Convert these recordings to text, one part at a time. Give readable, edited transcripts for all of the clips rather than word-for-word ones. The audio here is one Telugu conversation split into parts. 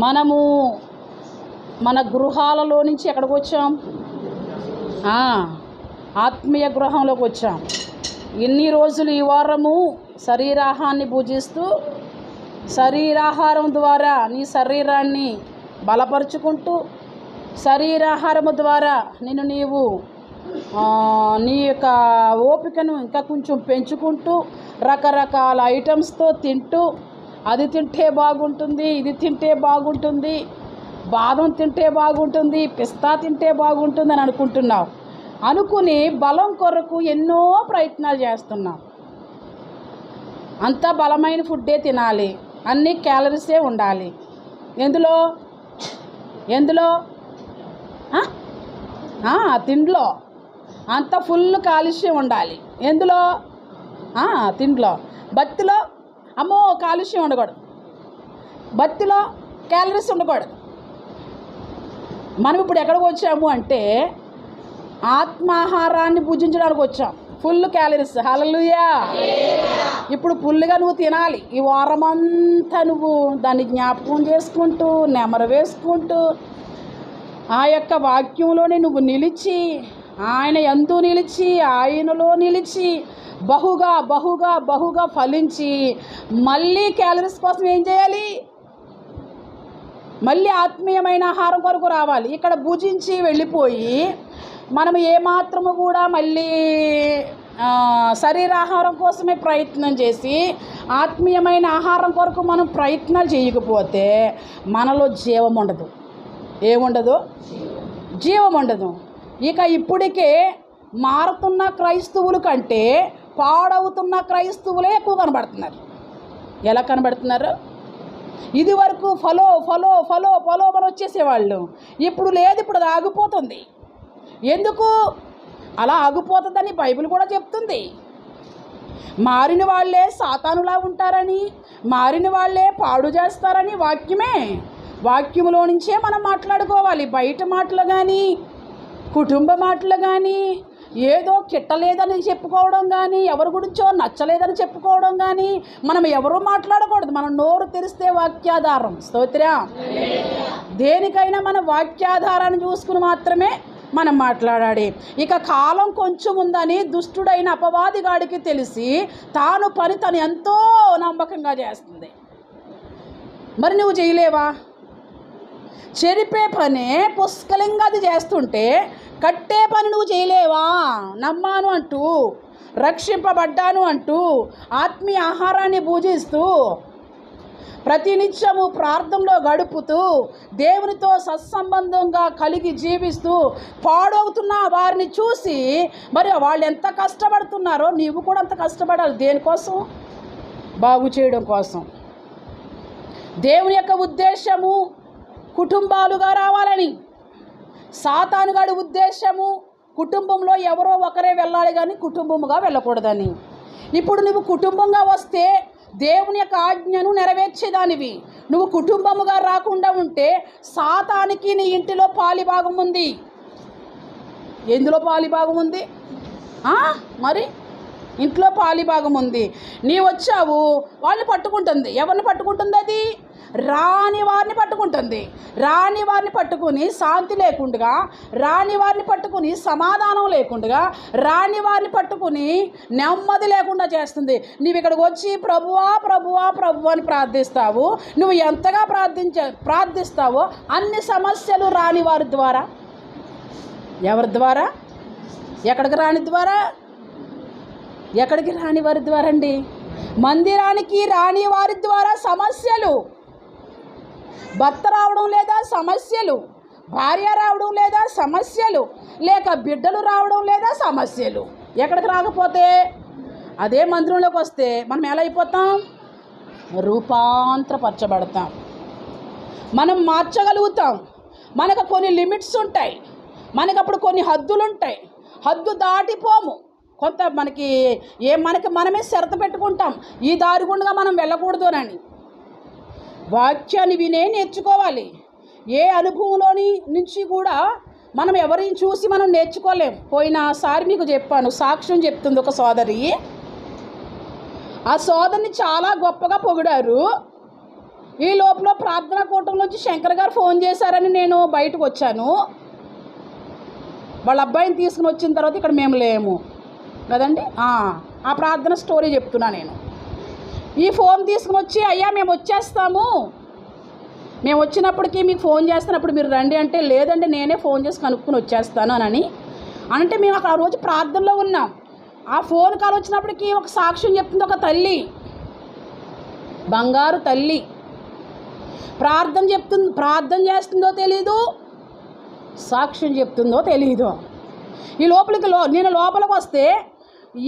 మనము మన గృహాలలో నుంచి ఎక్కడికి వచ్చాం? ఆత్మీయ గృహంలోకి వచ్చాం. ఇన్ని రోజులు ఈ వారము శరీరాహాన్ని పూజిస్తూ శరీరాహారం ద్వారా నీ శరీరాన్ని బలపరుచుకుంటూ శరీరాహారము ద్వారా నీవు నీ యొక్క ఓపికను ఇంకా కొంచెం పెంచుకుంటూ రకరకాల ఐటమ్స్తో తింటూ అది తింటే బాగుంటుంది, ఇది తింటే బాగుంటుంది, బాదం తింటే బాగుంటుంది, పిస్తా తింటే బాగుంటుంది అని అనుకుంటున్నావు. అనుకుని బలం కొరకు ఎన్నో ప్రయత్నాలు చేస్తున్నావు. అంతా బలమైన ఫుడ్డే తినాలి, అన్ని క్యాలరీసే ఉండాలి. ఎందులో తిండిలో అంత ఫుల్ కాలుష్యం ఉండాలి. ఎందులో? తిండిలో. బత్తిలో అమ్మో కాలుష్యం ఉండకూడదు, బత్తిలో క్యాలరీస్ ఉండకూడదు. మనం ఇప్పుడు ఎక్కడికి వచ్చాము అంటే ఆత్మాహారాన్ని పూజించడానికి వచ్చాం. Full calories. హల్లెలూయా. ఇప్పుడు ఫుల్గా నువ్వు తినాలి. ఈ వారమంతా నువ్వు దాన్ని జ్ఞాపకం చేసుకుంటూ నెమరు వేసుకుంటూ ఆ యొక్క వాక్యంలోనే నువ్వు నిలిచి ఆయన యందు నిలిచి ఆయనలో నిలిచి బహుగా బహుగా బహుగా ఫలించి మళ్ళీ క్యాలరీస్ కోసం ఏం చేయాలి? మళ్ళీ ఆత్మీయమైన ఆహారం కొరకు రావాలి. ఇక్కడ భుజించి వెళ్ళిపోయి మనం ఏమాత్రము కూడా మళ్ళీ శరీరాహారం కోసమే ప్రయత్నం చేసి ఆత్మీయమైన ఆహారం కొరకు మనం ప్రయత్నాలు చేయకపోతే మనలో జీవం ఉండదు. ఏముండదు? జీవం ఉండదు. ఇక ఇప్పటికే మారుతున్న క్రైస్తవుల కంటే పాడవుతున్న క్రైస్తవులే ఎక్కువ కనబడుతున్నారు. ఎలా కనబడుతున్నారు? ఇది వరకు ఫలో ఫలో ఫలో ఫలో అని వచ్చేసేవాళ్ళు. ఇప్పుడు లేదు, ఇప్పుడు అది ఆగిపోతుంది. ఎందుకు అలా ఆగిపోతుందని బైబిల్ కూడా చెప్తుంది. మారిన వాళ్ళే సాతానులా ఉంటారని, మారిన వాళ్ళే పాడు చేస్తారని వాక్యములో నుంచే మనం మాట్లాడుకోవాలి. బయట మాటలు కానీ కుటుంబ మాటలు కానీ ఏదో కిట్టలేదని చెప్పుకోవడం కానీ ఎవరి గురించో నచ్చలేదని చెప్పుకోవడం కానీ మనం ఎవరూ మాట్లాడకూడదు. మనం నోరు తెరిస్తే వాక్యాధారం. స్తోత్రం. దేనికైనా మన వాక్యాధారాన్ని చూసుకుని మాత్రమే మనం మాట్లాడాలి. ఇక కాలం కొంచెం ఉందని దుష్టుడైన అపవాదిగాడికి తెలిసి తను ఎంతో నమ్మకంగా చేస్తుంది. మరి నువ్వు చేయలేవా? చెరిపే పనే పుష్కలంగా అది చేస్తుంటే కట్టే పని నువ్వు చేయలేవా? నమ్మాను అంటూ, రక్షింపబడ్డాను అంటూ, ఆత్మీయ ఆహారాన్ని పూజిస్తూ, ప్రతినిత్యము ప్రార్థనలో గడుపుతూ, దేవునితో సత్సంబంధంగా కలిగి జీవిస్తూ పాడవుతున్న వారిని చూసి మరి వాళ్ళు ఎంత కష్టపడుతున్నారో నీవు కూడా అంత కష్టపడాలి. దేనికోసం? బాగు చేయడం కోసం. దేవుని యొక్క ఉద్దేశము కుటుంబాలుగా రావాలని. సాతానుగాడి ఉద్దేశము కుటుంబంలో ఎవరో ఒకరే వెళ్ళాలి కానీ కుటుంబముగా వెళ్ళకూడదని. ఇప్పుడు నువ్వు కుటుంబంగా వస్తే దేవుని యొక్క ఆజ్ఞను నెరవేర్చేదానివి. నువ్వు కుటుంబముగా రాకుండా ఉంటే సాతానికి నీ ఇంటిలో పాలిభాగం ఉంది. ఎందులో పాలిభాగం ఉంది? మరి ఇంట్లో పాలిభాగం ఉంది. నీ వచ్చావు, వాళ్ళని పట్టుకుంటుంది. ఎవరిని పట్టుకుంటుంది? అది రాని వారిని పట్టుకుంటుంది. రాని వారిని పట్టుకుని శాంతి లేకుండా, రాని వారిని పట్టుకుని సమాధానం లేకుండా, రాని వారిని పట్టుకుని నెమ్మది లేకుండా చేస్తుంది. నువ్వు ఇక్కడికి వచ్చి ప్రభువా ప్రభువా ప్రభు అని ప్రార్థిస్తావు. నువ్వు ఎంతగా ప్రార్థిస్తావో అన్ని సమస్యలు రాని వారి ద్వారా. ఎవరి ద్వారా? ఎక్కడికి రాని ద్వారా? ఎక్కడికి రాని వారి ద్వారా అండి? మందిరానికి రాని వారి ద్వారా సమస్యలు. భర్త రావడం లేదా సమస్యలు, భార్య రావడం లేదా సమస్యలు, లేక బిడ్డలు రావడం లేదా సమస్యలు. ఎక్కడికి రాకపోతే అదే మందిరంలోకి వస్తే మనం ఎలా అయిపోతాం? రూపాంతరపరచబడతాం. మనం మార్చగలుగుతాం. మనకు కొన్ని లిమిట్స్ ఉంటాయి, మనకు అప్పుడు కొన్ని హద్దులు ఉంటాయి. హద్దు దాటిపోము. కొంత మనకి మనమే షరతు పెట్టుకుంటాం, ఈ దారి గుండగా మనం వెళ్ళకూడదు అని. వాక్యాన్ని వినే నేర్చుకోవాలి. ఏ అనుభవంలోని నుంచి కూడా మనం ఎవరిని చూసి మనం నేర్చుకోలేం. పోయినసారి మీకు చెప్పాను, సాక్ష్యం చెప్తుంది ఒక సోదరి. ఆ సోదరిని చాలా గొప్పగా పొగిడారు. ఈ లోపల ప్రార్థనా కూటం నుంచి శంకర్ గారు ఫోన్ చేశారని నేను బయటకు వచ్చాను. వాళ్ళ అబ్బాయిని తీసుకుని వచ్చిన తర్వాత ఇక్కడ మేము లేము కదండి. ఆ ప్రార్థన స్టోరీ చెప్తున్నా నేను. ఈ ఫోన్ తీసుకుని వచ్చి, అయ్యా మేము వచ్చేస్తాము, మేము వచ్చినప్పటికీ మీకు ఫోన్ చేస్తున్నప్పుడు మీరు రండి అంటే, లేదండి నేనే ఫోన్ చేసి కనుక్కుని వచ్చేస్తాను అని అంటే, మేము అక్కడ ఆ రోజు ప్రార్థనలో ఉన్నాం. ఆ ఫోన్ కాల్ వచ్చినప్పటికీ ఒక సాక్ష్యం చెప్తుంది. ఒక తల్లి, బంగారు తల్లి ప్రార్థన చేస్తుందో తెలీదు, సాక్ష్యం చెప్తుందో తెలీదు. ఈ నేను లోపలికి వస్తే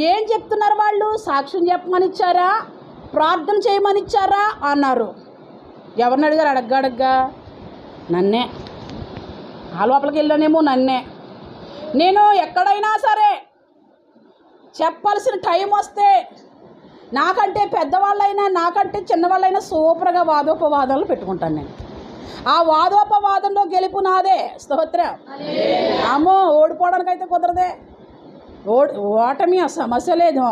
ఏం చెప్తున్నారు వాళ్ళు? సాక్ష్యం చెప్పమని ఇచ్చారా, ప్రార్థన చేయమని ఇచ్చారా అన్నారు. ఎవరిని అడిగారు? అడగ్గా నన్నే. ఆ లోపలికి వెళ్ళానేమో నన్నే. నేను ఎక్కడైనా సరే చెప్పాల్సిన టైం వస్తే నాకంటే పెద్దవాళ్ళైనా నాకంటే చిన్నవాళ్ళైనా సూపర్గా వాదోపవాదాలు పెట్టుకుంటాను నేను. ఆ వాదోపవాదంలో గెలుపు నాదే. స్తోత్రం. అమ్మో, ఓడిపోవడానికైతే కుదరదే. ఓటమి సమస్య లేదు,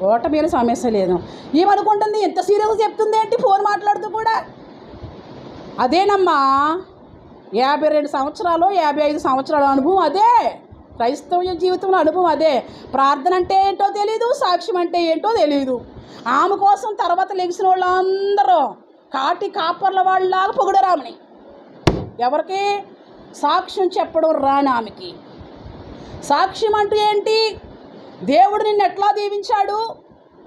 ఓటమి సమస్య లేదు. ఏమనుకుంటుంది, ఎంత సీరియస్గా చెప్తుంది ఏంటి ఫోన్ మాట్లాడుతూ కూడా? అదేనమ్మా 52 సంవత్సరాలు 55 సంవత్సరాల అనుభవం అదే. క్రైస్తవ జీవితంలో అనుభవం అదే. ప్రార్థన అంటే ఏంటో తెలీదు, సాక్ష్యం అంటే ఏంటో తెలీదు. ఆమె కోసం తర్వాత లెగిసిన వాళ్ళందరూ కాపర్ల వాళ్ళలాగా పొగడరామని. ఎవరికి? సాక్ష్యం చెప్పడం రాని ఆమెకి. సాక్ష్యం అంటూ ఏంటి? దేవుడు నిన్ను ఎట్లా దీవించాడు,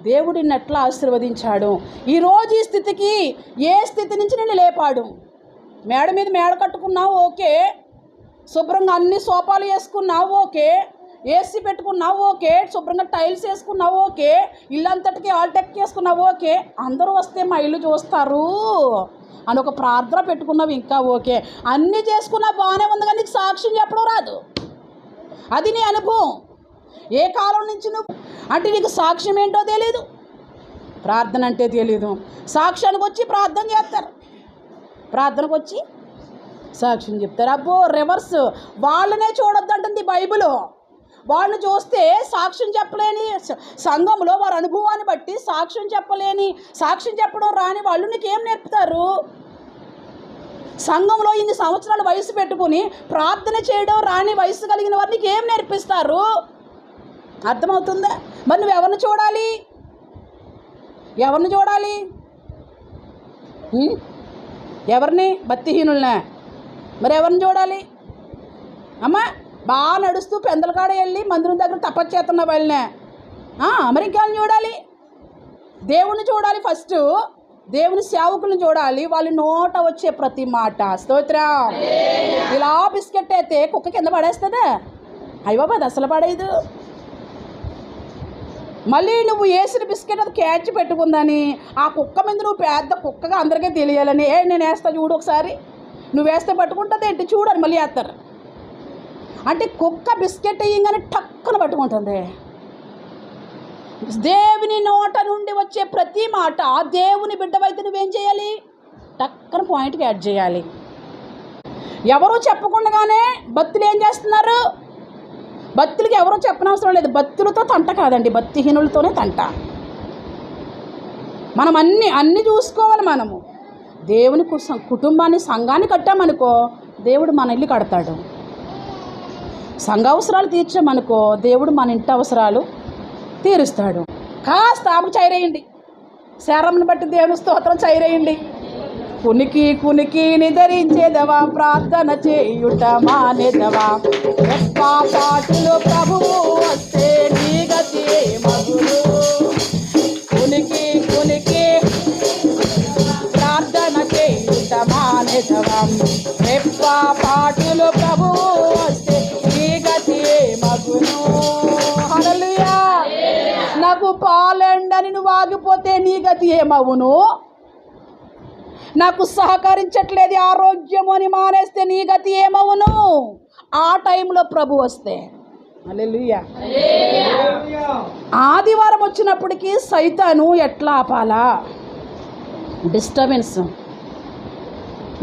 దేవుడు నిన్ను ఎట్లా ఆశీర్వదించాడు, ఈరోజు ఈ స్థితికి ఏ స్థితి నుంచి నిన్ను లేపాడు. మేడ మీద మేడ కట్టుకున్నావు ఓకే, శుభ్రంగా అన్ని సోఫాలు వేసుకున్నావు ఓకే, ఏసీ పెట్టుకున్నావు ఓకే, శుభ్రంగా టైల్స్ వేసుకున్నావు ఓకే, ఇల్లంతటికి ఆల్టెక్ చేసుకున్నావు ఓకే, అందరూ వస్తే మా ఇల్లు చూస్తారు అని ఒక ప్రార్థన పెట్టుకున్నావు ఇంకా ఓకే, అన్నీ చేసుకున్నా బాగానే ఉంది కానీ నీకు సాక్ష్యం చెప్పడం రాదు. అది నీ అనుభవం. ఏ కాలం నుంచి నువ్వు అంటే నీకు సాక్ష్యం ఏంటో తెలీదు, ప్రార్థన అంటే తెలీదు. సాక్ష్యానికి వచ్చి ప్రార్థన చేస్తారు, ప్రార్థనకు వచ్చి సాక్ష్యం చెప్తారు. అబ్బో రివర్స్, వాళ్ళనే చూడొద్దంటుంది బైబిల్. వాళ్ళని చూస్తే సాక్ష్యం చెప్పలేని సంఘంలో వారి అనుభవాన్ని బట్టి సాక్ష్యం చెప్పడం రాని వాళ్ళు నీకేం నేర్పుతారు? సంఘంలో ఇన్ని సంవత్సరాల వయసు పెట్టుకుని ప్రార్థన చేయడం రాని వయసు కలిగిన వారు నీకు ఏం నేర్పిస్తారు? అర్థమవుతుందా? మరి నువ్వు ఎవరిని చూడాలి? ఎవరిని? భక్తిహీనులనే. మరి ఎవరిని చూడాలి? అమ్మా బాగా నడుస్తూ పెందలకాడ వెళ్ళి మందిరం దగ్గర తపస్చేస్తున్న వాళ్ళనే. మరి ఇంకేళ్ళని చూడాలి? దేవుణ్ణి చూడాలి ఫస్ట్, దేవుని సేవకులను చూడాలి, వాళ్ళ నోట వచ్చే ప్రతి మాట. స్తోత్రం. ఇలా బిస్కెట్ అయితే కుక్క కింద పడేస్తుందా? అయ్య బాబా అది అసలు పడేదు. మళ్ళీ నువ్వు వేసిన బిస్కెట్ అది క్యాచ్ పెట్టుకుందని ఆ కుక్క మీద నువ్వు పెద్ద కుక్కగా అందరికీ తెలియాలని, నేను వేస్తా చూడు ఒకసారి, నువ్వు వేస్తే పట్టుకుంటుంది ఏంటి చూడని మళ్ళీ వేస్తారు. అంటే కుక్క బిస్కెట్ వేయంగానే టక్కున పట్టుకుంటుంది. దేవుని నోట నుండి వచ్చే ప్రతి మాట, దేవుని బిడ్డవైతే నువ్వేం చేయాలి? టక్కున పాయింట్కి యాడ్ చేయాలి. ఎవరూ చెప్పకుండానే భక్తులు ఏం చేస్తున్నారు? భక్తులకి ఎవరో చెప్పనవసరం లేదు. భక్తులతో తంట కాదండి, భక్తిహీనులతోనే తంట. మనం అన్నీ చూసుకోవాలి. మనము దేవుని కుటుంబాన్ని సంఘాన్ని కట్టామనుకో దేవుడు మన ఇల్లు కడతాడు. సంఘ అవసరాలు తీర్చామనుకో దేవుడు మన ఇంటి అవసరాలు తీరుస్తాడు. కాస్త ఆమెకు చైరేయండి, శరంను బట్టి దేవుని స్తోత్రం చైరేయండి. కునికి నిద్రించేదవా, ప్రార్థన చేయుట మానేదవా, పాటలు ప్రభువు వస్తే నీ గతి మగులు. కునికి ప్రార్థన చేయుట మానేదవా, పాటలు ప్రభువు వస్తే నీ గతి మగును. హల్లెలూయా. నాకు పాలెండని నువ్వు ఆగిపోతే నీ గతి ఏమవును? నాకు సహకరించట్లేదు ఆరోగ్యం అని మానేస్తే నీ గతి ఏమవును? ఆ టైంలో ప్రభు వస్తే. హల్లెలూయా. ఆదివారం వచ్చినప్పటికీ సైతాను ఎట్లా ఆపాలా? డిస్టర్బెన్స్,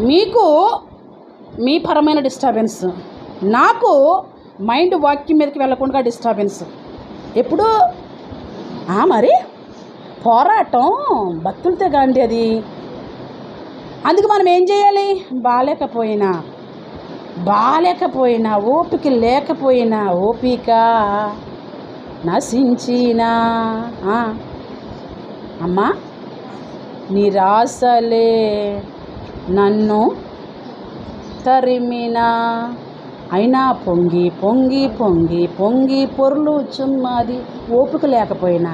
మీకు మీ పరమైన డిస్టర్బెన్స్, నాకు మైండ్ వాక్యం మీదకి వెళ్ళకుండా డిస్టర్బెన్స్. ఎప్పుడు మరి పోరాటం భక్తులతో కాండి. అది అందుకు మనం ఏం చేయాలి? బాలేకపోయినా ఓపిక లేకపోయినా ఓపిక నశించినా అమ్మా నిరాశలే నన్ను తరిమినా అయినా పొంగి పొంగి పొంగి పొంగి పొర్లుచున్నది. ఓపిక లేకపోయినా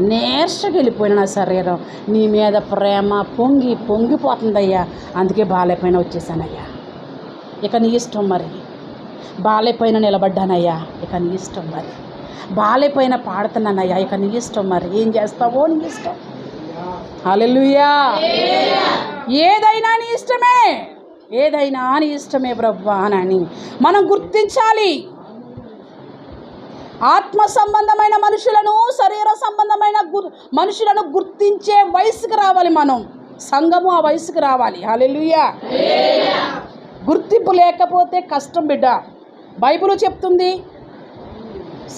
నీరసకెళ్ళిపోయిన నా శరీరం నీ మీద ప్రేమ పొంగి పొంగిపోతుందయ్యా. అందుకే బాలేపైన వచ్చేసానయ్యా, ఇక నీ ఇష్టం. మరి బాలేపైన నిలబడ్డానయ్యా, ఇక నీ ఇష్టం. మరి బాలేపైన పాడుతున్నానయ్యా, ఇక నీ ఇష్టం. మరి ఏం చేస్తావో నీ ఇష్టం. హల్లెలూయా. ఏదైనా నీ ఇష్టమే, ఏదైనా నీ ఇష్టమే ప్రభువా అని మనం గుర్తించాలి. ఆత్మ సంబంధమైన మనుషులను, శరీర సంబంధమైన మనుషులను గుర్తించే వయసుకు రావాలి మనం. సంఘము ఆ వయసుకు రావాలి. హల్లెలూయా. గుర్తింపు లేకపోతే కష్టం బిడ్డ. బైబిల్ చెప్తుంది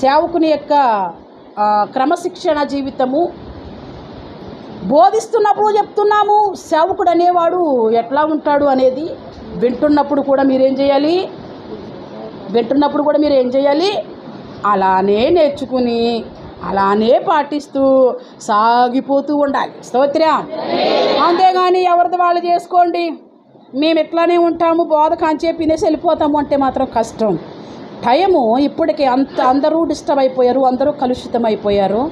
సేవకుని యొక్క క్రమశిక్షణ జీవితము. బోధిస్తున్నప్పుడు చెప్తున్నాము, సేవకుడు అనేవాడు ఎట్లా ఉంటాడు అనేది వింటున్నప్పుడు కూడా మీరేం చేయాలి? అలానే నేర్చుకుని అలానే పాటిస్తూ సాగిపోతూ ఉండాలి. స్తోత్రం. అంతేగాని ఎవరిది వాళ్ళు చేసుకోండి, మేము ఎట్లానే ఉంటాము, బోధ కాంచేపు వినేసి వెళ్ళిపోతాము అంటే మాత్రం కష్టం. టైము ఇప్పటికే అందరూ డిస్టర్బ్ అయిపోయారు, అందరూ కలుషితం అయిపోయారు.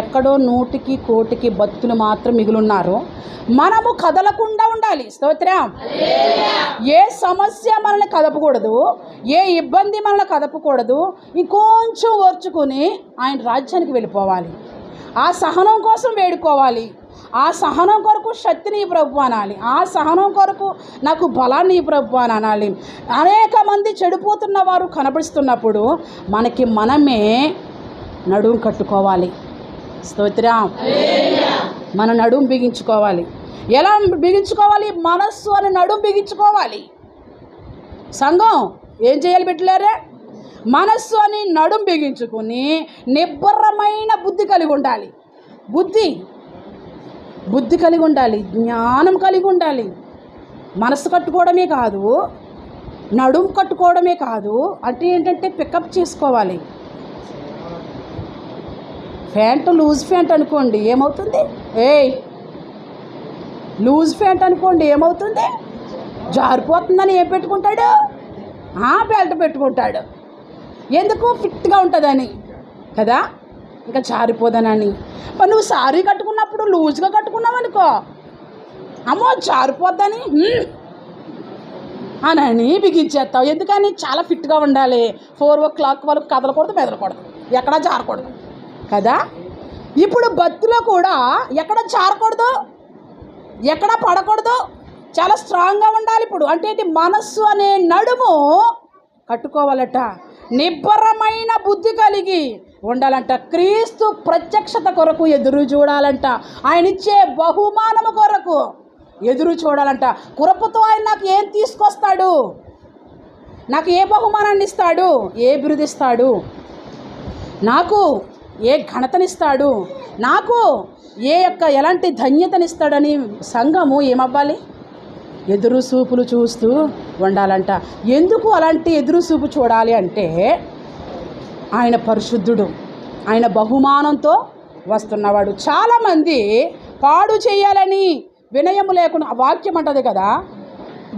ఎక్కడో 100కి 1,000కి భక్తులు మాత్రం మిగులున్నారు. మనము కదలకుండా ఉండాలి. స్తోత్రం. ఏ సమస్య మనల్ని కదపకూడదు, ఏ ఇబ్బంది మనల్ని కదపకూడదు. ఇంకొంచెం ఓర్చుకుని ఆయన రాజ్యానికి వెళ్ళిపోవాలి. ఆ సహనం కోసం వేడుకోవాలి. ఆ సహనం కొరకు శక్తిని ప్రభు అనాలి. ఆ సహనం కొరకు నాకు బలాన్ని ప్రభు అని అనాలి. అనేక మంది చెడిపోతున్న వారు కనబడుస్తున్నప్పుడు మనమే నడుం కట్టుకోవాలి. స్తోత్రం. మన నడుం బిగించుకోవాలి. ఎలా బిగించుకోవాలి? మనస్సు అని నడుం బిగించుకోవాలి. సంఘం ఏం చేయాలి బిడ్డలారా? మనస్సు అని నడుం బిగించుకుని నిబ్బరమైన బుద్ధి కలిగి ఉండాలి. బుద్ధి కలిగి ఉండాలి, జ్ఞానం కలిగి ఉండాలి. మనసు కట్టుకోవడమే కాదు, నడుం కట్టుకోవడమే కాదు. అంటే ఏంటంటే పికప్ చేసుకోవాలి. లూజ్ ప్యాంట్ అనుకోండి ఏమవుతుంది? లూజ్ ప్యాంట్ అనుకోండి ఏమవుతుంది? జారిపోతుందని ఏం పెట్టుకుంటాడు? బెల్ట్ పెట్టుకుంటాడు. ఎందుకు? ఫిట్గా ఉంటుందని కదా, ఇంకా జారిపోదనని. మరి నువ్వు సారీ కట్టుకున్నప్పుడు లూజ్గా కట్టుకున్నావు అనుకో, అమ్మో జారిపోద్దని అని బిగించేస్తావు. ఎందుకని? చాలా ఫిట్గా ఉండాలి. 4 o'clock వరకు కదలకూడదు, మెదలకూడదు, ఎక్కడా జారకూడదు కదా. ఇప్పుడు భక్తిలో కూడా ఎక్కడ జారకూడదు, ఎక్కడ పడకూడదు, చాలా స్ట్రాంగ్గా ఉండాలి. ఇప్పుడు అంటే మనస్సు అనే నడుము కట్టుకోవాలట. నిబ్బరమైన బుద్ధి కలిగి ఉండాలంట. క్రీస్తు ప్రత్యక్షత కొరకు ఎదురు చూడాలంట. ఆయన ఇచ్చే బహుమానము కొరకు ఎదురు చూడాలంట. కృపతో ఆయన నాకు ఏం తీసుకొస్తాడు, నాకు ఏ బహుమానాన్ని ఇస్తాడు, ఏ బిరుదిస్తాడు, నాకు ఏ ఘనతనిస్తాడు, నాకు ఎలాంటి ధన్యతనిస్తాడని సంఘము ఏమవ్వాలి? ఎదురు చూపులు చూస్తూ ఉండాలంట. ఎందుకు అలాంటి ఎదురు చూపు చూడాలి అంటే ఆయన పరిశుద్ధుడు, ఆయన బహుమానంతో వస్తున్నవాడు. చాలామంది పాడు చేయాలని వినయము లేకుండా, వాక్యం అంటది కదా,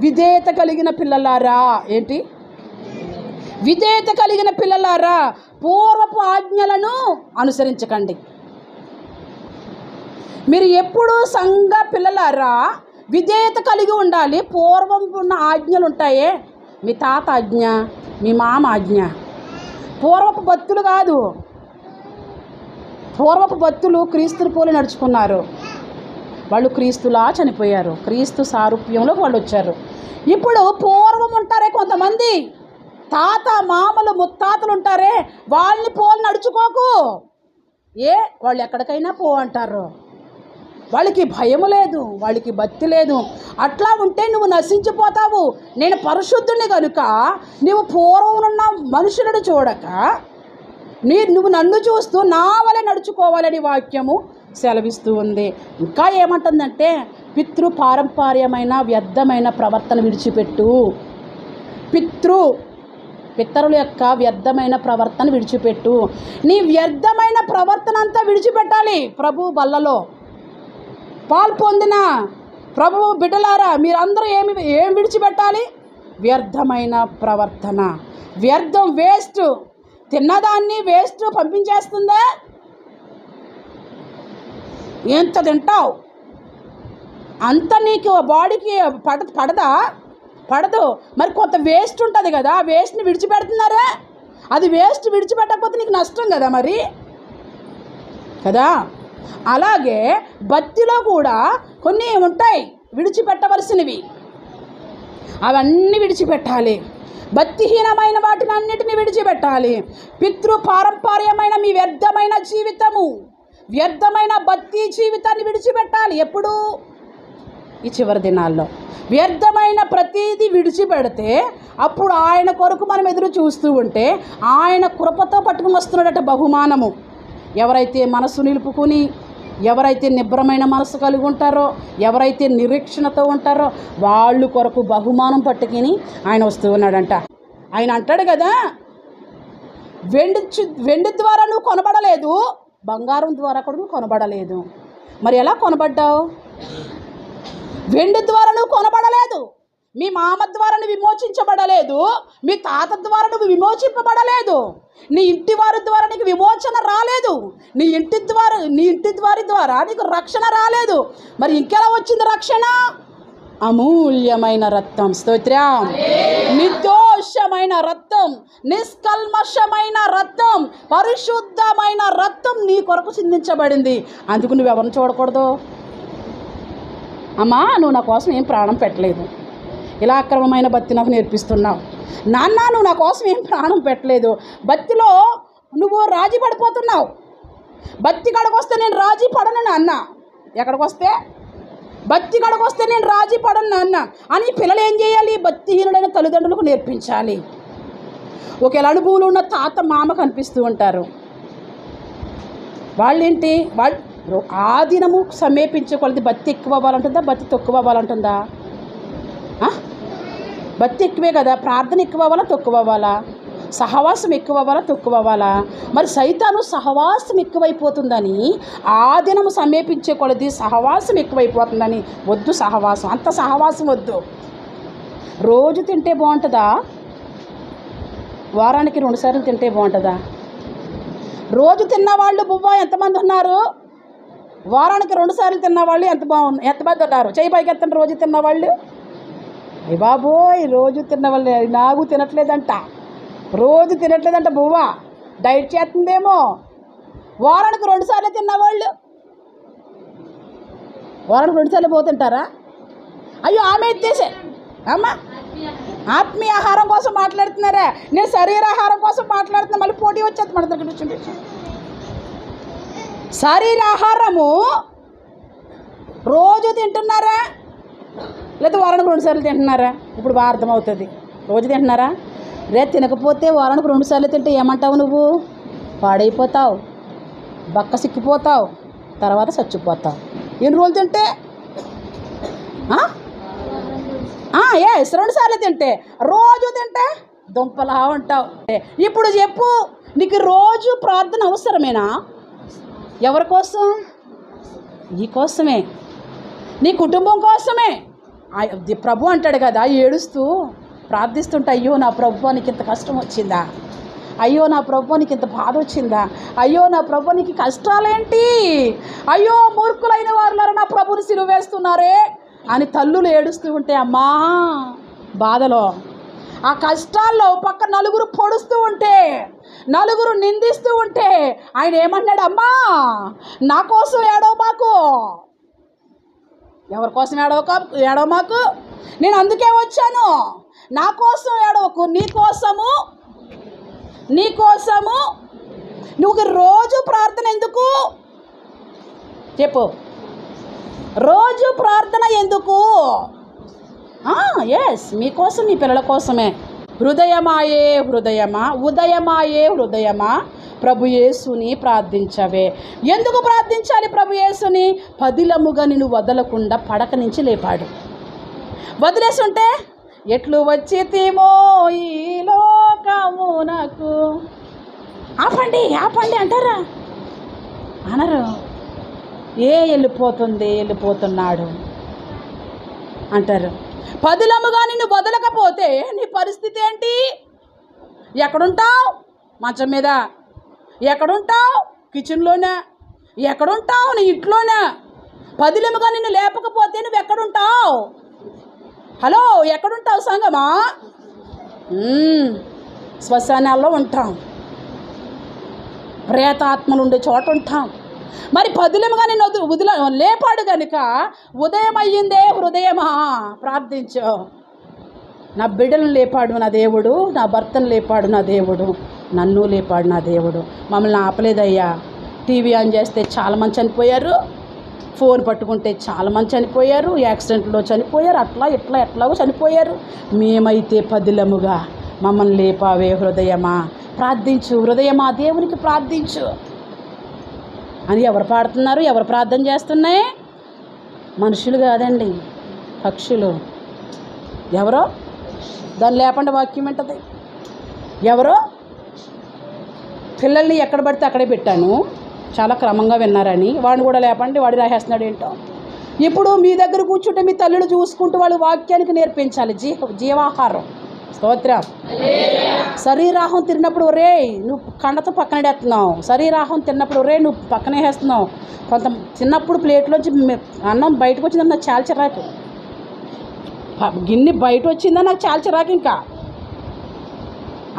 విధేయత కలిగిన పిల్లలారా, ఏంటి? విధేయత కలిగిన పిల్లలారా పూర్వపు ఆజ్ఞలను అనుసరించకండి. మీరు ఎప్పుడు సంఘ పిల్లలారా విధేయత కలిగి ఉండాలి. పూర్వం ఉన్న ఆజ్ఞలు ఉంటాయే, మీ తాత ఆజ్ఞ, మీ మామ ఆజ్ఞ. పూర్వపు భక్తులు కాదు. పూర్వపు భక్తులు క్రీస్తుని పోలి నడుచుకున్నారు. వాళ్ళు క్రీస్తులా చనిపోయారు. క్రీస్తు సారూప్యంలోకి వాళ్ళు వచ్చారు. ఇప్పుడు పూర్వం ఉంటారే కొంతమంది, తాత మామలు ముత్తాతలు ఉంటారే, వాళ్ళని పోలి నడుచుకోకు. వాళ్ళు ఎక్కడికైనా పో అంటారు. వాళ్ళకి భయం లేదు, వాళ్ళకి భక్తి లేదు. అట్లా ఉంటే నువ్వు నశించిపోతావు. నేను పరిశుద్ధుని కనుక నువ్వు పూర్వం ఉన్న మనుషులను చూడక నువ్వు నన్ను చూస్తూ నా వలె నడుచుకోవాలని వాక్యము సెలవిస్తూ ఉంది. ఇంకా ఏమంటుందంటే పారంపర్యమైన వ్యర్థమైన ప్రవర్తన విడిచిపెట్టు. పితరుల యొక్క వ్యర్థమైన ప్రవర్తన విడిచిపెట్టు. నీ వ్యర్థమైన ప్రవర్తన అంతా విడిచిపెట్టాలి. ప్రభు బల్లలో పాలు పొందిన ప్రభు బిడ్డలారా, మీరందరూ ఏం విడిచిపెట్టాలి? వ్యర్థమైన ప్రవర్తన. వ్యర్థం, వేస్ట్. తిన్నదాన్ని వేస్ట్ పంపించేస్తుందా? ఎంత తింటావు అంత నీకు బాడీకి పడదు. మరి కొంత వేస్ట్ ఉంటుంది కదా, ఆ వేస్ట్ని విడిచిపెడుతున్నారా? అది వేస్ట్ విడిచిపెట్టకపోతే నీకు నష్టం కదా మరి కదా. అలాగే భక్తిలో కూడా కొన్ని ఉంటాయి విడిచిపెట్టవలసినవి, అవన్నీ విడిచిపెట్టాలి. భక్తిహీనమైన వాటిని అన్నిటిని విడిచిపెట్టాలి. పారంపర్యమైన మీ వ్యర్థమైన జీవితము, వ్యర్థమైన భక్తి జీవితాన్ని విడిచిపెట్టాలి. ఎప్పుడు? ఈ చివరి దినాల్లో వ్యర్థమైన ప్రతీది విడిచిపెడితే అప్పుడు ఆయన కొరకు మనం ఎదురు చూస్తూ ఉంటే ఆయన కృపతో పట్టుకుని వస్తున్నాడట బహుమానము. ఎవరైతే మనసు నిలుపుకొని, ఎవరైతే నిబ్రమైన మనసు కలిగి ఉంటారో, ఎవరైతే నిరీక్షణతో ఉంటారో వాళ్ళు కొరకు బహుమానం పట్టుకుని ఆయన వస్తూ ఉన్నాడంట. ఆయన అంటాడు కదా, వెండి ద్వారా నువ్వు కొనబడలేదు, బంగారం ద్వారా కూడా నువ్వు కొనబడలేదు. మరి ఎలా కొనబడ్డావు? వెండి ద్వారా నువ్వు కొనబడలేదు, మీ మామ ద్వారా నువ్వు విమోచించబడలేదు, మీ తాత ద్వారా నువ్వు విమోచింపబడలేదు, నీ ఇంటి వారి ద్వారా నీకు విమోచన రాలేదు, నీ ఇంటి వారి ద్వారా నీకు రక్షణ రాలేదు. మరి ఇంకెలా వచ్చింది రక్షణ? అమూల్యమైన రక్తం, స్తోత్రం, నిర్దోషమైన రక్తం, నిష్కల్మషమైన రక్తం, పరిశుద్ధమైన రక్తం నీ కొరకు చిందించబడింది. అందుకు నువ్వు ఎవరిని చూడకూడదు. అమ్మా, నువ్వు నా కోసం ఏం ప్రాణం పెట్టలేదు, ఇలా అక్రమమైన భక్తి నాకు నేర్పిస్తున్నావు. నాన్న, నువ్వు నా కోసం ఏం ప్రాణం పెట్టలేదు, భక్తిలో నువ్వు రాజీ పడిపోతున్నావు. భక్తి కాడకొస్తే నేను రాజీ పడను నాన్న, ఎక్కడికి వస్తే భక్తి కాడకొస్తే నేను రాజీ పడను నాన్న అని పిల్లలు ఏం చేయాలి? భక్తిహీనుడైన తల్లిదండ్రులకు నేర్పించాలి. ఒకేలా అనుభూతులు ఉన్న తాత మామ కనిపిస్తూ ఉంటారు. వాళ్ళేంటి, వాళ్ళు ఆ దినము సమీపించే కొలది భక్తి ఎక్కువ అవ్వాలంటుందా, భక్తి తక్కువ అవ్వాలంటుందా? భక్తి ఎక్కువే కదా, ప్రార్థన ఎక్కువ అవ్వాలా తక్కువ అవ్వాలా? సహవాసం ఎక్కువ అవ్వాలా తక్కువ అవ్వాలా? మరి సైతాను సహవాసం ఎక్కువైపోతుందని, ఆ దినము సమీపించే కొలది సహవాసం ఎక్కువైపోతుందని, వద్దు సహవాసం, అంత సహవాసం వద్దు. రోజు తింటే బాగుంటుందా? వారానికి 2 సార్లు తింటే బాగుంటుందా? రోజు తిన్నవాళ్ళు బువ్వ ఎంతమంది ఉన్నారు? వారానికి 2 సార్లు తిన్నవాళ్ళు ఎంతమంది ఉన్నారు? చేయి పైకి ఎత్తండి. రోజు తిన్నవాళ్ళు, అయ్య బాబోయ్, రోజు తిన్నవాళ్ళు నాకు తినట్లేదంట, రోజు తినట్లేదంట బువ్వ, డైట్ చేస్తుందేమో. వారానికి 2 సార్లు తిన్నవాళ్ళు వారానికి 2 సార్లు పోతుంటారా? అయ్యో, ఆమె ఎత్తేసే అమ్మ, ఆత్మీయ ఆహారం కోసం మాట్లాడుతున్నారా? నేను శరీరాహారం కోసం మాట్లాడుతున్నా. మళ్ళీ పోటీ వచ్చేది మన దగ్గర నుంచి. శరీరాహారము రోజు తింటున్నారా, లేదా వారానికి 2 సార్లు తింటున్నారా? ఇప్పుడు బాగా అర్థమవుతుంది. రోజు తింటున్నారా? రే, తినకపోతే వారానికి 2 సార్లు తింటే ఏమంటావు? నువ్వు పాడైపోతావు, బక్క సిక్కిపోతావు, తర్వాత చచ్చిపోతావు. ఎన్ని రోజులు తింటే? 2 సార్లు తింటే, రోజు తింటే దుంపలా ఉంటావు. ఇప్పుడు చెప్పు, నీకు రోజు ప్రార్థన అవసరమేనా? ఎవరి కోసం? నీ కోసమే, నీ కుటుంబం కోసమే. ప్రభు అంటాడు కదా, ఏడుస్తూ ప్రార్థిస్తుంటే, అయ్యో నా ప్రభు నీకు ఇంత కష్టం వచ్చిందా, అయ్యో నా ప్రభు నీకు ఇంత బాధ వచ్చిందా, అయ్యో నా ప్రభు నీకు కష్టాలేంటి, అయ్యో మూర్ఖులైన వారులారా నా ప్రభుని సిలువ వేస్తున్నారే అని తల్లులు ఏడుస్తూ ఉంటే, అమ్మా బాధలో, ఆ కష్టాల్లో పక్క నలుగురు పొడుస్తూ ఉంటే, నలుగురు నిందిస్తూ ఉంటే ఆయన ఏమన్నాడు? అమ్మా, నా కోసం ఏడవ మాకు. ఎవరి కోసం ఏడవ మాకు? నేను అందుకే వచ్చాను. నా కోసం ఏడవకు, నీ కోసము. నువ్వు రోజు ప్రార్థన ఎందుకు చెప్పు? రోజు ప్రార్థన ఎందుకు? మీకోసం, మీ పిల్లల కోసమే. హృదయమాయే హృదయమా, ఉదయమాయే హృదయమా, ప్రభు యేసుని ప్రార్థించవే. ఎందుకు ప్రార్థించాలి ప్రభు యేసుని? పదిలముగా నిన్ను వదలకుండా పడక నుంచి లేపాడు. వదిలేసి ఉంటే ఎట్లు వచ్చితిమో ఈ లోకమునకు, ఆపండి ఆపండి అంటారా? అనరు. వెళ్ళిపోతున్నాడు అంటారు. పదిలముగా నిన్ను వదలకపోతే నీ పరిస్థితి ఏంటి? ఎక్కడుంటావు? మంచం మీద. ఎక్కడుంటావు? కిచెన్లోనే. ఎక్కడుంటావు? నీ ఇంట్లోనే. పదిలముగా నిన్ను లేపకపోతే నువ్వు ఎక్కడుంటావు? హలో, ఎక్కడుంటావు సంగమా? శ్మశానాల్లో ఉంటాం, ప్రేతాత్మలు ఉండే చోట ఉంటాం. మరి పదిలముగా నిన్ను లేపాడు కనుక ఉదయం అయ్యిందే హృదయమా ప్రార్థించు. నా బిడ్డలను లేపాడు నా దేవుడు, నా భర్తను లేపాడు నా దేవుడు, నన్ను లేపాడు నా దేవుడు. మమ్మల్ని ఆపలేదయ్యా. టీవీ ఆన్ చేస్తే చాలామంది చనిపోయారు, ఫోన్ పట్టుకుంటే చాలామంది చనిపోయారు, యాక్సిడెంట్లో చనిపోయారు, ఎట్లాగో చనిపోయారు. మేమైతే పదిలముగా మమ్మల్ని లేపావే హృదయమా ప్రార్థించు, హృదయమా దేవునికి ప్రార్థించు అని ఎవరు పాడుతున్నారు? ఎవరు ప్రార్థన చేస్తున్నాయి? మనుషులు కాదండి, పక్షులు. ఎవరో దాన్ని లేపండి వాక్యం ఏంటది? ఎవరో పిల్లల్ని ఎక్కడ పడితే అక్కడే పెట్టాను, చాలా క్రమంగా విన్నారని. వాడిని కూడా లేపండి, వాడు రాసేస్తున్నాడు ఏంటో. ఇప్పుడు మీ దగ్గర కూర్చుంటే మీ తల్లులు చూసుకుంటూ వాళ్ళు వాక్యానికి నేర్పించాలి. జీవాహారం. స్తోత్రం. శరీరాహం తిన్నప్పుడు రే నువ్వు కండతో పక్కనడేస్తున్నావు, శరీరాహం తిన్నప్పుడు రే నువ్వు పక్కనే వేస్తున్నావు. కొంత చిన్నప్పుడు ప్లేట్లోంచి అన్నం బయటకు వచ్చిందని నాకు చాలా చిరాకు, గిన్నె బయట వచ్చిందని నాకు చాలా చిరాకు. ఇంకా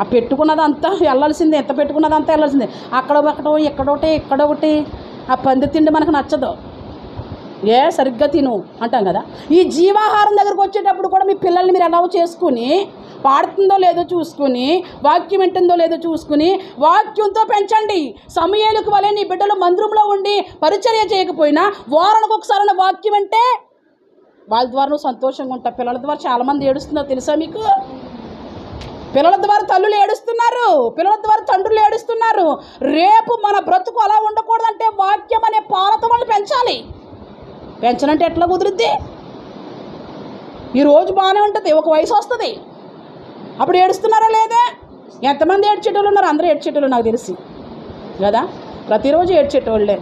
ఆ పెట్టుకున్నదంతా వెళ్ళాల్సిందే, ఎంత పెట్టుకున్నదంతా వెళ్ళాల్సిందే. ఇక్కడొకటి ఆ పంది తిండి మనకు నచ్చదు. సరిగ్గా తిను అంటాం కదా. ఈ జీవాహారం దగ్గరకు వచ్చేటప్పుడు కూడా మీ పిల్లల్ని మీరు అలౌ చేసుకుని, పాడుతుందో లేదో చూసుకుని, వాక్యం వింటుందో లేదో చూసుకుని వాక్యంతో పెంచండి. సమూయేలుకు వలె నీ బిడ్డలు మందిరంలో ఉండి పరిచర్య చేయకపోయినా వారానికి ఒకసారి వాక్యం అంటే వాళ్ళ ద్వారా నువ్వు సంతోషంగా ఉంటావు. పిల్లల ద్వారా చాలామంది ఏడుస్తున్నారు తెలుసా మీకు? పిల్లల ద్వారా తల్లులు ఏడుస్తున్నారు, పిల్లల ద్వారా తండ్రులు ఏడుస్తున్నారు. రేపు మన బ్రతుకు అలా ఉండకూడదంటే వాక్యం అనే పాలతో వాళ్ళు పెంచాలి. పెంచనంటే ఎట్లా కుదురుద్ది? ఈరోజు బాగానే ఉంటుంది, ఒక వయసు వస్తుంది, అప్పుడు ఏడుస్తున్నారా లేదా? ఎంతమంది ఏడ్చేటోళ్ళు ఉన్నారు? అందరూ ఏడ్చేటోళ్ళు నాకు తెలిసి కదా, ప్రతిరోజు ఏడ్చేటోళ్ళే.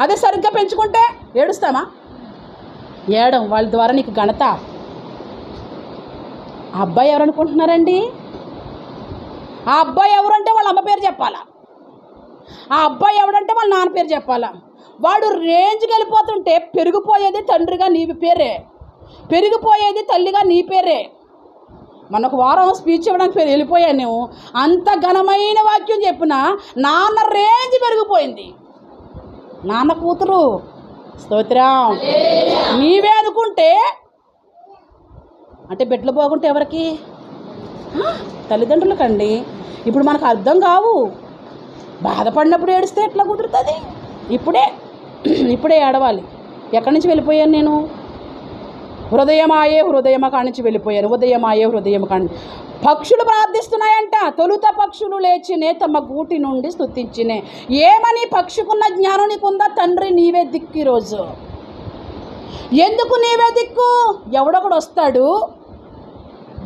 అదే సరిగ్గా పెంచుకుంటే ఏడుస్తామా? ఏడం వాళ్ళ ద్వారా నీకు ఘనత. ఆ అబ్బాయి ఎవరనుకుంటున్నారండి? ఆ అబ్బాయి ఎవరంటే వాళ్ళ అమ్మ పేరు చెప్పాలా, ఆ అబ్బాయి ఎవడంటే వాళ్ళ నాన్న పేరు చెప్పాలా. వాడు రేంజ్కి వెళ్ళిపోతుంటే పెరిగిపోయేది తండ్రిగా నీ పేరే, పెరిగిపోయేది తల్లిగా నీ పేరే. మనకు వారం స్పీచ్ ఇవ్వడానికి వెళ్ళిపోయాను నేను, అంత ఘనమైన వాక్యం చెప్పిన నాన్న రేంజ్ పెరిగిపోయింది. నాన్న కూతురు. స్తోత్రం. నీవే అనుకుంటే అంటే బిడ్డలు బాగుంటే ఎవరికి? తల్లిదండ్రులకండి. ఇప్పుడు మనకు అర్థం కావు. బాధపడినప్పుడు ఏడిస్తే ఎట్లా కుదురుతుంది? ఇప్పుడే ఏడవాలి. ఎక్కడి నుంచి వెళ్ళిపోయాను నేను? హృదయమా కాడి నుంచి వెళ్ళిపోయాను. హృదయమా కాడి. పక్షులు ప్రార్థిస్తున్నాయంట. తొలుత పక్షులు లేచినే తమ గూటి నుండి స్తుతించినే. ఏమని? పక్షుకున్న జ్ఞానం నీకుందా? తండ్రి నీవే దిక్కు. ఈరోజు ఎందుకు నీవే దిక్కు? ఎవడొకడు వస్తాడు,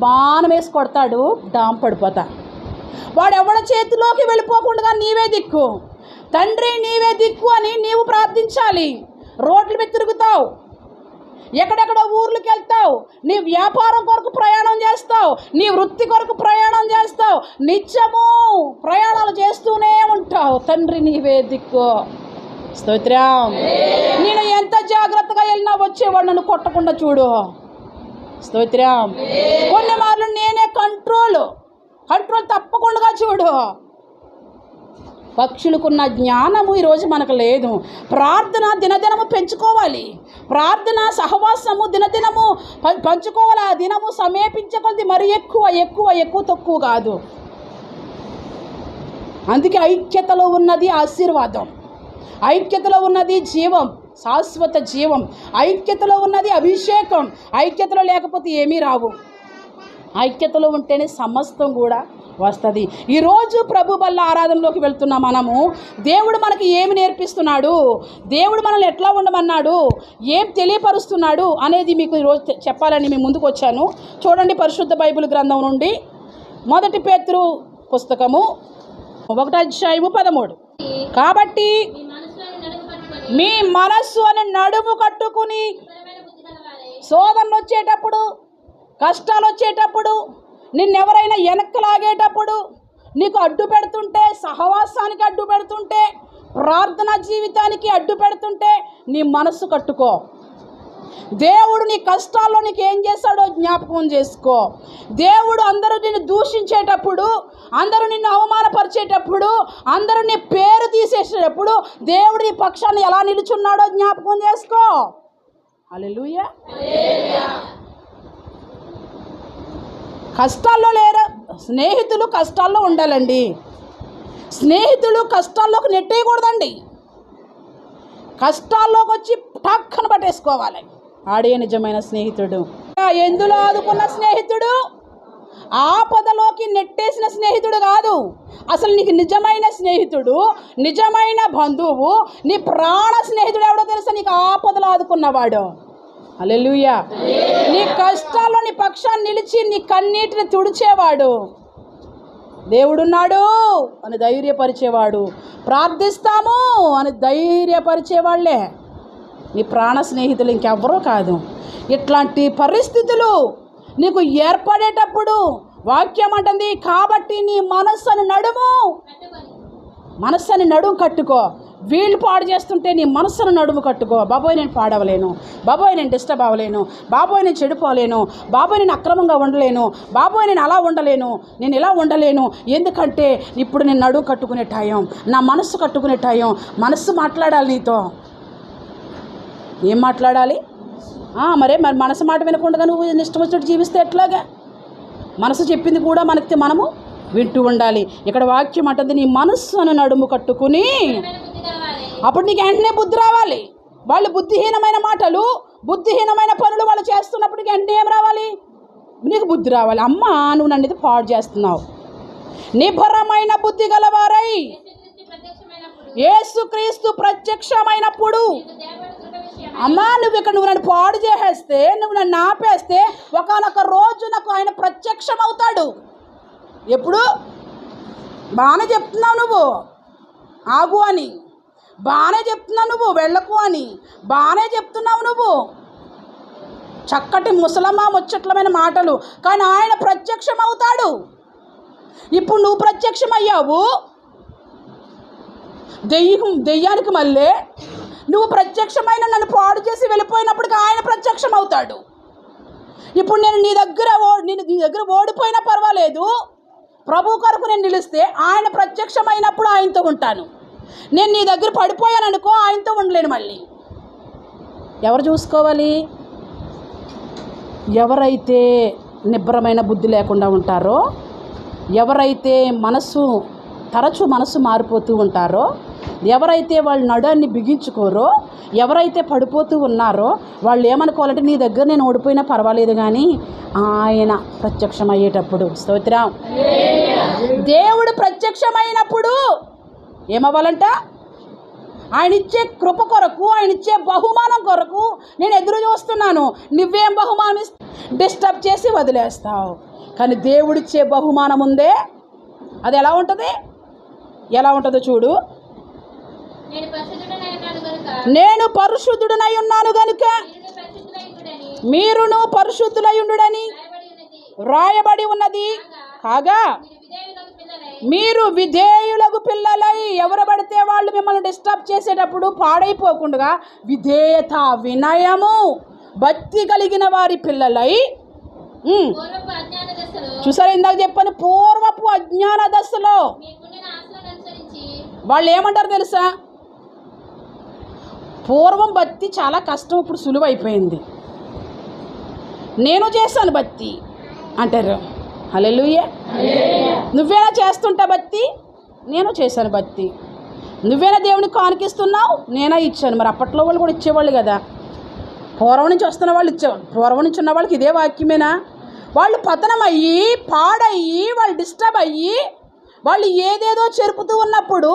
బాణం వేసి కొడతాడు, డామ్ పడిపోతా. వాడు ఎవడ చేతిలోకి వెళ్ళిపోకుండా నీవే దిక్కు. తండ్రి నీవే దిక్కు అని నీవు ప్రార్థించాలి. రోడ్ల మీద తిరుగుతావు, ఎక్కడెక్కడో ఊర్లకు వెళ్తావు, నీ వ్యాపారం కొరకు ప్రయాణం చేస్తావు, నీ వృత్తి కొరకు ప్రయాణం చేస్తావు, నిత్యము ప్రయాణాలు చేస్తూనే ఉంటావు. తండ్రి నీవే దిక్కు. స్తోత్రం. నేను ఎంత జాగ్రత్తగా వెళ్ళినా వచ్చేవాడు నన్ను కొట్టకుండా చూడు. స్తోత్రం. కొన్ని మార్లు నేనే కంట్రోల్ తప్పకుండా చూడు. పక్షులకున్న జ్ఞానము ఈరోజు మనకు లేదు. ప్రార్థన దినదినము పెంచుకోవాలి. ప్రార్థన సహవాసము దినదినము పంచుకోవాలి. ఆ దినము సమీపించకొలది మరి ఎక్కువ తక్కువ కాదు. అందుకే ఐక్యతలో ఉన్నది ఆశీర్వాదం, ఐక్యతలో ఉన్నది జీవం, శాశ్వత జీవం. ఐక్యతలో ఉన్నది అభిషేకం. ఐక్యతలో లేకపోతే ఏమీ రావు. ఐక్యతలో ఉంటేనే సమస్తం కూడా వస్తుంది. ఈరోజు ప్రభు బల్ల ఆరాధనలోకి వెళ్తున్న మనము దేవుడు మనకి ఏమి నేర్పిస్తున్నాడు, దేవుడు మనల్ని ఎట్లా ఉండమన్నాడు, ఏం తెలియపరుస్తున్నాడు అనేది మీకు ఈరోజు చెప్పాలని మీ ముందుకు వచ్చాను. చూడండి, పరిశుద్ధ బైబిల్ గ్రంథం నుండి 1 పేతురు పుస్తకము 1:13. కాబట్టి మీ మనస్సు అని నడుము కట్టుకుని శోధనలు వచ్చేటప్పుడు, కష్టాలు వచ్చేటప్పుడు, నిన్నెవరైనా వెనక్కి లాగేటప్పుడు, నీకు అడ్డు పెడుతుంటే, సహవాసానికి అడ్డు పెడుతుంటే, ప్రార్థనా జీవితానికి అడ్డు పెడుతుంటే నీ మనస్సు కట్టుకో. దేవుడు నీ కష్టాల్లో నీకు ఏం చేస్తాడో జ్ఞాపకం చేసుకో. దేవుడు అందరూ నిన్ను దూషించేటప్పుడు, అందరూ నిన్ను అవమానపరిచేటప్పుడు, అందరూ నీ పేరు తీసేసేటప్పుడు దేవుడు నీ పక్షాన్ని ఎలా నిలుచున్నాడో జ్ఞాపకం చేసుకో. హల్లెలూయా. కష్టాల్లో లేరా స్నేహితులు? కష్టాల్లో ఉండాలండి. స్నేహితులు కష్టాల్లోకి నెట్టేయకూడదండి. కష్టాల్లోకి వచ్చి టక్కన పట్టేసుకోవాలి. ఆడే నిజమైన స్నేహితుడు. ఎందులో ఆదుకున్న స్నేహితుడు, ఆపదలోకి నెట్టేసిన స్నేహితుడు కాదు. అసలు నీకు నిజమైన స్నేహితుడు, నిజమైన బంధువు, నీ ప్రాణ స్నేహితుడు ఎవడో తెలుసా? నీకు ఆపదలో ఆదుకున్నవాడు. హల్లెలూయా. నీ కష్టాల్లో నీ పక్షాన్ని నిలిచి నీ కన్నీటిని తుడిచేవాడు దేవుడున్నాడు అని ధైర్యపరిచేవాడు. ప్రార్థిస్తాము అని ధైర్యపరిచేవాళ్లే నీ ప్రాణ స్నేహితులు, ఇంకెవ్వరూ కాదు. ఇట్లాంటి పరిస్థితులు నీకు ఏర్పడేటప్పుడు వాక్యం అంటుంది, కాబట్టి నీ మనస్సుని నడుము కట్టుకో. వీళ్ళు పాడు చేస్తుంటే నీ మనస్సును నడుము కట్టుకో. బాబోయ్ నేను పాడవలేను, బాబోయ్ నేను డిస్టర్బ్ అవ్వలేను, బాబోయ్ నేను చెడిపోలేను, బాబోయ్ నేను అక్రమంగా ఉండలేను, బాబోయ్ నేను అలా ఉండలేను, నేను ఇలా ఉండలేను. ఎందుకంటే ఇప్పుడు నేను నడుము కట్టుకునే టైం, నా మనస్సు కట్టుకునే టైం. మనస్సు మాట్లాడాలి నీతో. ఏం మాట్లాడాలి? మరి మనసు మాట వినకుండా నువ్వు ఇష్టం వచ్చినట్టు జీవిస్తే ఎట్లాగా? మనసు చెప్పింది కూడా మనము వింటూ ఉండాలి. ఇక్కడ వాక్యం అంటుంది, నీ మనస్సును నడుము కట్టుకుని. అప్పుడు నీకు వెంటనే బుద్ధి రావాలి. వాళ్ళు బుద్ధిహీనమైన మాటలు, బుద్ధిహీనమైన పనులు వాళ్ళు చేస్తున్నప్పుడు నీకు వెంటనే ఏం రావాలి? నీకు బుద్ధి రావాలి. అమ్మా నువ్వు నన్ను ఇది పాడు చేస్తున్నావు. నిబ్బరమైన బుద్ధి గలవారై యేసుక్రీస్తు ప్రత్యక్షమైనప్పుడు, అమ్మా నువ్వు నన్ను పాడు చేసేస్తే, నువ్వు నన్ను ఆపేస్తే ఒకానొక రోజు నాకు ఆయన ప్రత్యక్షం అవుతాడు. ఎప్పుడు? బాగానే చెప్తున్నావు నువ్వు ఆగు అని, బాగానే చెప్తున్నావు నువ్వు వెళ్ళకు అని, బాగానే చెప్తున్నావు నువ్వు చక్కటి ముసలమ్మ ముచ్చట్లమైన మాటలు, కానీ ఆయన ప్రత్యక్షం అవుతాడు. ఇప్పుడు నువ్వు ప్రత్యక్షమయ్యావు దెయ్యానికి, మళ్ళీ నువ్వు ప్రత్యక్షమైన నన్ను పాడు చేసి వెళ్ళిపోయినప్పటికీ ఆయన ప్రత్యక్షం అవుతాడు. ఇప్పుడు నేను నీ దగ్గర ఓడిపోయినా పర్వాలేదు, ప్రభు కొరకు నేను నిలిస్తే ఆయన ప్రత్యక్షమైనప్పుడు ఆయనతో ఉంటాను. నేను నీ దగ్గర పడిపోయాను అనుకో, ఆయనతో ఉండలేను. మళ్ళీ ఎవరు చూసుకోవాలి? ఎవరైతే నిబ్బరమైన బుద్ధి లేకుండా ఉంటారో, ఎవరైతే తరచూ మనసు మారిపోతూ ఉంటారో, ఎవరైతే వాళ్ళు నడాన్ని బిగించుకోరో, ఎవరైతే పడిపోతూ ఉన్నారో వాళ్ళు ఏమనుకోవాలంటే, నీ దగ్గర నేను ఓడిపోయినా పర్వాలేదు కానీ ఆయన ప్రత్యక్షమయ్యేటప్పుడు, స్తోత్రం, దేవుడు ప్రత్యక్షమైనప్పుడు ఏమవ్వాలంట? ఆయన ఇచ్చే కృప కొరకు, ఆయన ఇచ్చే బహుమానం కొరకు నేను ఎదురు చూస్తున్నాను. నువ్వేం బహుమానం డిస్టర్బ్ చేసి వదిలేస్తావు. కానీ దేవుడిచ్చే బహుమానం ఉందే, అది ఎలా ఉంటుంది? ఎలా ఉంటుందో చూడు. నేను పరిశుద్ధుడనై ఉన్నాను గనుక మీరును పరిశుద్ధులై ఉండుడని వ్రాయబడి ఉన్నది. కాగా మీరు విధేయులకు పిల్లలై, ఎవరు పడితే వాళ్ళు మిమ్మల్ని డిస్టర్బ్ చేసేటప్పుడు పాడైపోకుండా విధేయత, వినయము, భక్తి కలిగిన వారి పిల్లలై. చూసారా, ఇందాక చెప్పాను, పూర్వపు అజ్ఞాన దశలో వాళ్ళు ఏమంటారు తెలుసా? పూర్వం భక్తి చాలా కష్టం, ఇప్పుడు సులువైపోయింది. నేను చేశాను భక్తి అంటారు. హల్లెలూయా. నువ్వేనా చేస్తుంటా భక్తి? నేను చేశాను భక్తి. నువ్వేనా దేవునికి కానుకిస్తున్నావు? నేనే ఇచ్చాను. మరి అప్పట్లో వాళ్ళు కూడా ఇచ్చేవాళ్ళు కదా. పూర్వం నుంచి వస్తున్న వాళ్ళు ఇచ్చేవాళ్ళు. పూర్వం నుంచి ఉన్న వాళ్ళకి ఇదే వాక్యమేనా? వాళ్ళు పతనమయ్యి పాడయ్యి వాళ్ళు డిస్టర్బ్ అయ్యి వాళ్ళు ఏదేదో చెరుపుతూ ఉన్నప్పుడు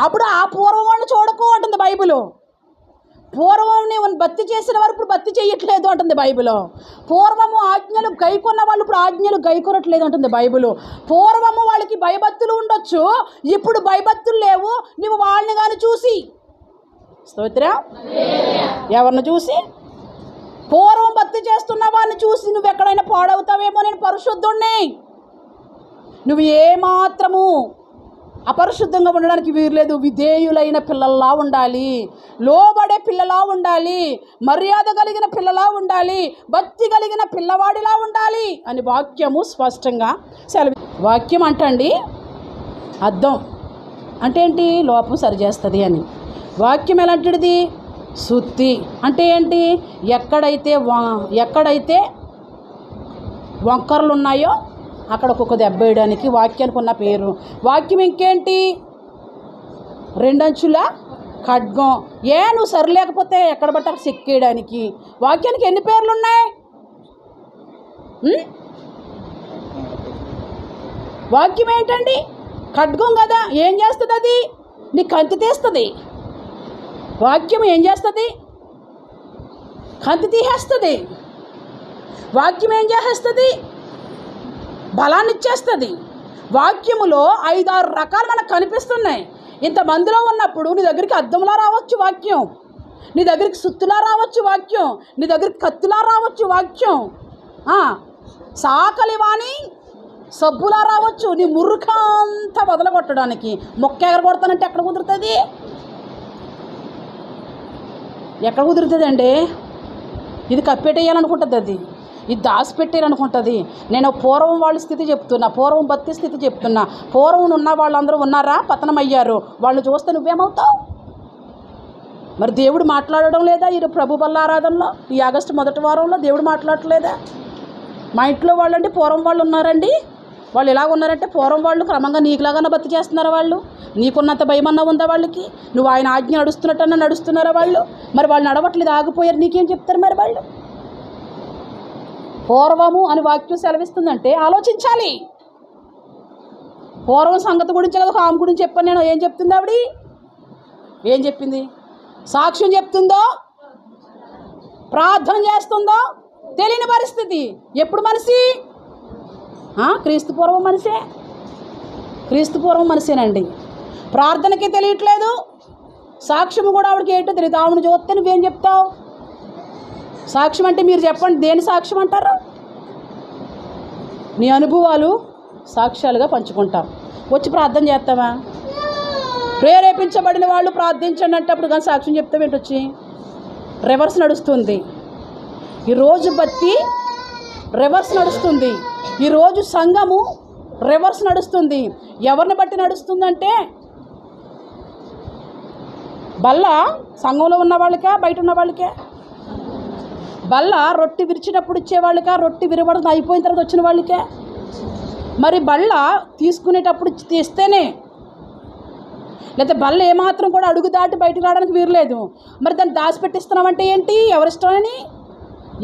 అప్పుడు ఆ పూర్వం వాళ్ళు చూడకు అంటుంది బైబిల్. పూర్వం భక్తి చేసిన వారు ఇప్పుడు భక్తి చేయట్లేదు అంటుంది బైబిల్. పూర్వము ఆజ్ఞలు గైకొన్న వాళ్ళు ఇప్పుడు ఆజ్ఞలు గైకొనట్లేదు అంటుంది బైబిల్. పూర్వము వాళ్ళకి భయభక్తులు ఉండొచ్చు, ఇప్పుడు భయభక్తులు లేవు. నువ్వు వాళ్ళని కానీ చూసి, స్తోత్రం, ఎవరిని చూసి? పూర్వం భక్తి చేస్తున్న వాడిని చూసి నువ్వు ఎక్కడైనా పాడవుతావేమో, నేను పరిశుద్ధుణ్ణి, నువ్వు ఏమాత్రము అపరిశుద్ధంగా ఉండడానికి వీర్లేదు. విధేయులైన పిల్లల్లా ఉండాలి, లోబడే పిల్లలా ఉండాలి, మర్యాద కలిగిన పిల్లలా ఉండాలి, భక్తి కలిగిన పిల్లవాడిలా ఉండాలి అని వాక్యము స్పష్టంగా సెలవు. వాక్యం అంటండి అర్థం అంటే ఏంటి? లోపం సరిచేస్తుంది అని. వాక్యం ఎలాంటిది? శుద్ధి అంటే ఏంటి? ఎక్కడైతే వంకరలు ఉన్నాయో అక్కడ ఒక్కొక్క దెబ్బ వేయడానికి వాక్యానికి ఉన్న పేరు. వాక్యం ఇంకేంటి? 2 అంచుల ఖడ్గం. నువ్వు సరిలేకపోతే ఎక్కడ పట్ట చెక్కేయడానికి. వాక్యానికి ఎన్ని పేర్లు ఉన్నాయి? వాక్యం ఏంటండి? ఖడ్గం కదా. ఏం చేస్తుంది అది? నీ కంతి తీస్తుంది. వాక్యం ఏం చేస్తుంది? కంతి తీసేస్తుంది. వాక్యం ఏం చేసేస్తుంది? బలాన్ని ఇచ్చేస్తుంది. వాక్యములో 5-6 రకాలు మనకు కనిపిస్తున్నాయి. ఇంతమందిలో ఉన్నప్పుడు నీ దగ్గరికి అద్దంలా రావచ్చు వాక్యం, నీ దగ్గరికి సుత్తులా రావచ్చు వాక్యం, నీ దగ్గరికి కత్తులా రావచ్చు వాక్యం, సాకలివాణి సబ్బులా రావచ్చు. నీ మురుకంతా వదలగొట్టడానికి. మొక్క ఎగరగొడతానంటే ఎక్కడ కుదురుతుంది? ఎక్కడ కుదురుతుందండి? ఇది కప్పెట్టేయాలనుకుంటుంది, అది ఇది దాచిపెట్టారనుకుంటుంది. నేను పూర్వం వాళ్ళ స్థితి చెప్తున్నా, పూర్వం భక్తి స్థితి చెప్తున్నా. పూర్వం ఉన్న వాళ్ళందరూ ఉన్నారా? పతనమయ్యారు. వాళ్ళు చూస్తే నువ్వేమవుతావు? మరి దేవుడు మాట్లాడడం లేదా? ఈ ప్రభు బల్ల ఆరాధనలో ఈ ఆగస్టు 1వ వారంలో దేవుడు మాట్లాడట్లేదా? మా ఇంట్లో వాళ్ళండి పూర్వం వాళ్ళు ఉన్నారండి. వాళ్ళు ఎలాగ ఉన్నారంటే పూర్వం వాళ్ళు క్రమంగా నీకులాగానే భక్తి చేస్తున్నారా? వాళ్ళు నీకున్నంత భయమన్నా ఉందా వాళ్ళకి? నువ్వు ఆయన ఆజ్ఞ నడుస్తున్నట్టన్నా నడుస్తున్నారా వాళ్ళు? మరి వాళ్ళు నడవట్లేదు, ఆగిపోయారు. నీకేం చెప్తారు మరి వాళ్ళు? పూర్వము అని వాక్యం సెలవిస్తుందంటే ఆలోచించాలి. పూర్వం సంగతి గురించి కదా, ఆమె గురించి చెప్పాను నేను. ఏం చెప్తుంది ఆవిడ? ఏం చెప్పింది? సాక్ష్యం చెప్తుందో, ప్రార్థన చేస్తుందో తెలియని పరిస్థితి. ఎప్పుడు మనిషి? క్రీస్తు పూర్వం మనిషే. క్రీస్తు పూర్వం మనిషేనండి. ప్రార్థనకి తెలియట్లేదు, సాక్ష్యము కూడా ఆవిడకి ఏంటో తెలియదు. ఆవిడని చూస్తే నువ్వేం చెప్తావు? సాక్ష్యం అంటే మీరు చెప్పండి, దేని సాక్ష్యం అంటారు? నీ అనుభవాలు సాక్ష్యాలుగా పంచుకుంటాం. వచ్చి ప్రార్థన చేస్తావా? ప్రేరేపించబడిన వాళ్ళు ప్రార్థించండి అంటే అప్పుడు కానీ సాక్ష్యం చెప్తావు ఏంటి? వచ్చి రివర్స్ నడుస్తుంది. ఈరోజు భక్తి రివర్స్ నడుస్తుంది. ఈరోజు సంఘము రివర్స్ నడుస్తుంది. ఎవరిని బట్టి నడుస్తుందంటే బల్ల సంఘంలో ఉన్న వాళ్ళకే, బయట ఉన్న వాళ్ళకే. బల్ల రొట్టె విరిచినప్పుడు ఇచ్చేవాళ్ళకా, రొట్టె విరవడం అయిపోయిన తర్వాత వచ్చిన వాళ్ళకే. మరి బల్ల తీసుకునేటప్పుడు తీస్తేనే, లేకపోతే బల్ల ఏమాత్రం కూడా అడుగు దాటి బయటకు రావడానికి వీరలేదు. మరి దాన్ని దాచిపెట్టిస్తున్నామంటే ఏంటి? ఎవరిష్టమని?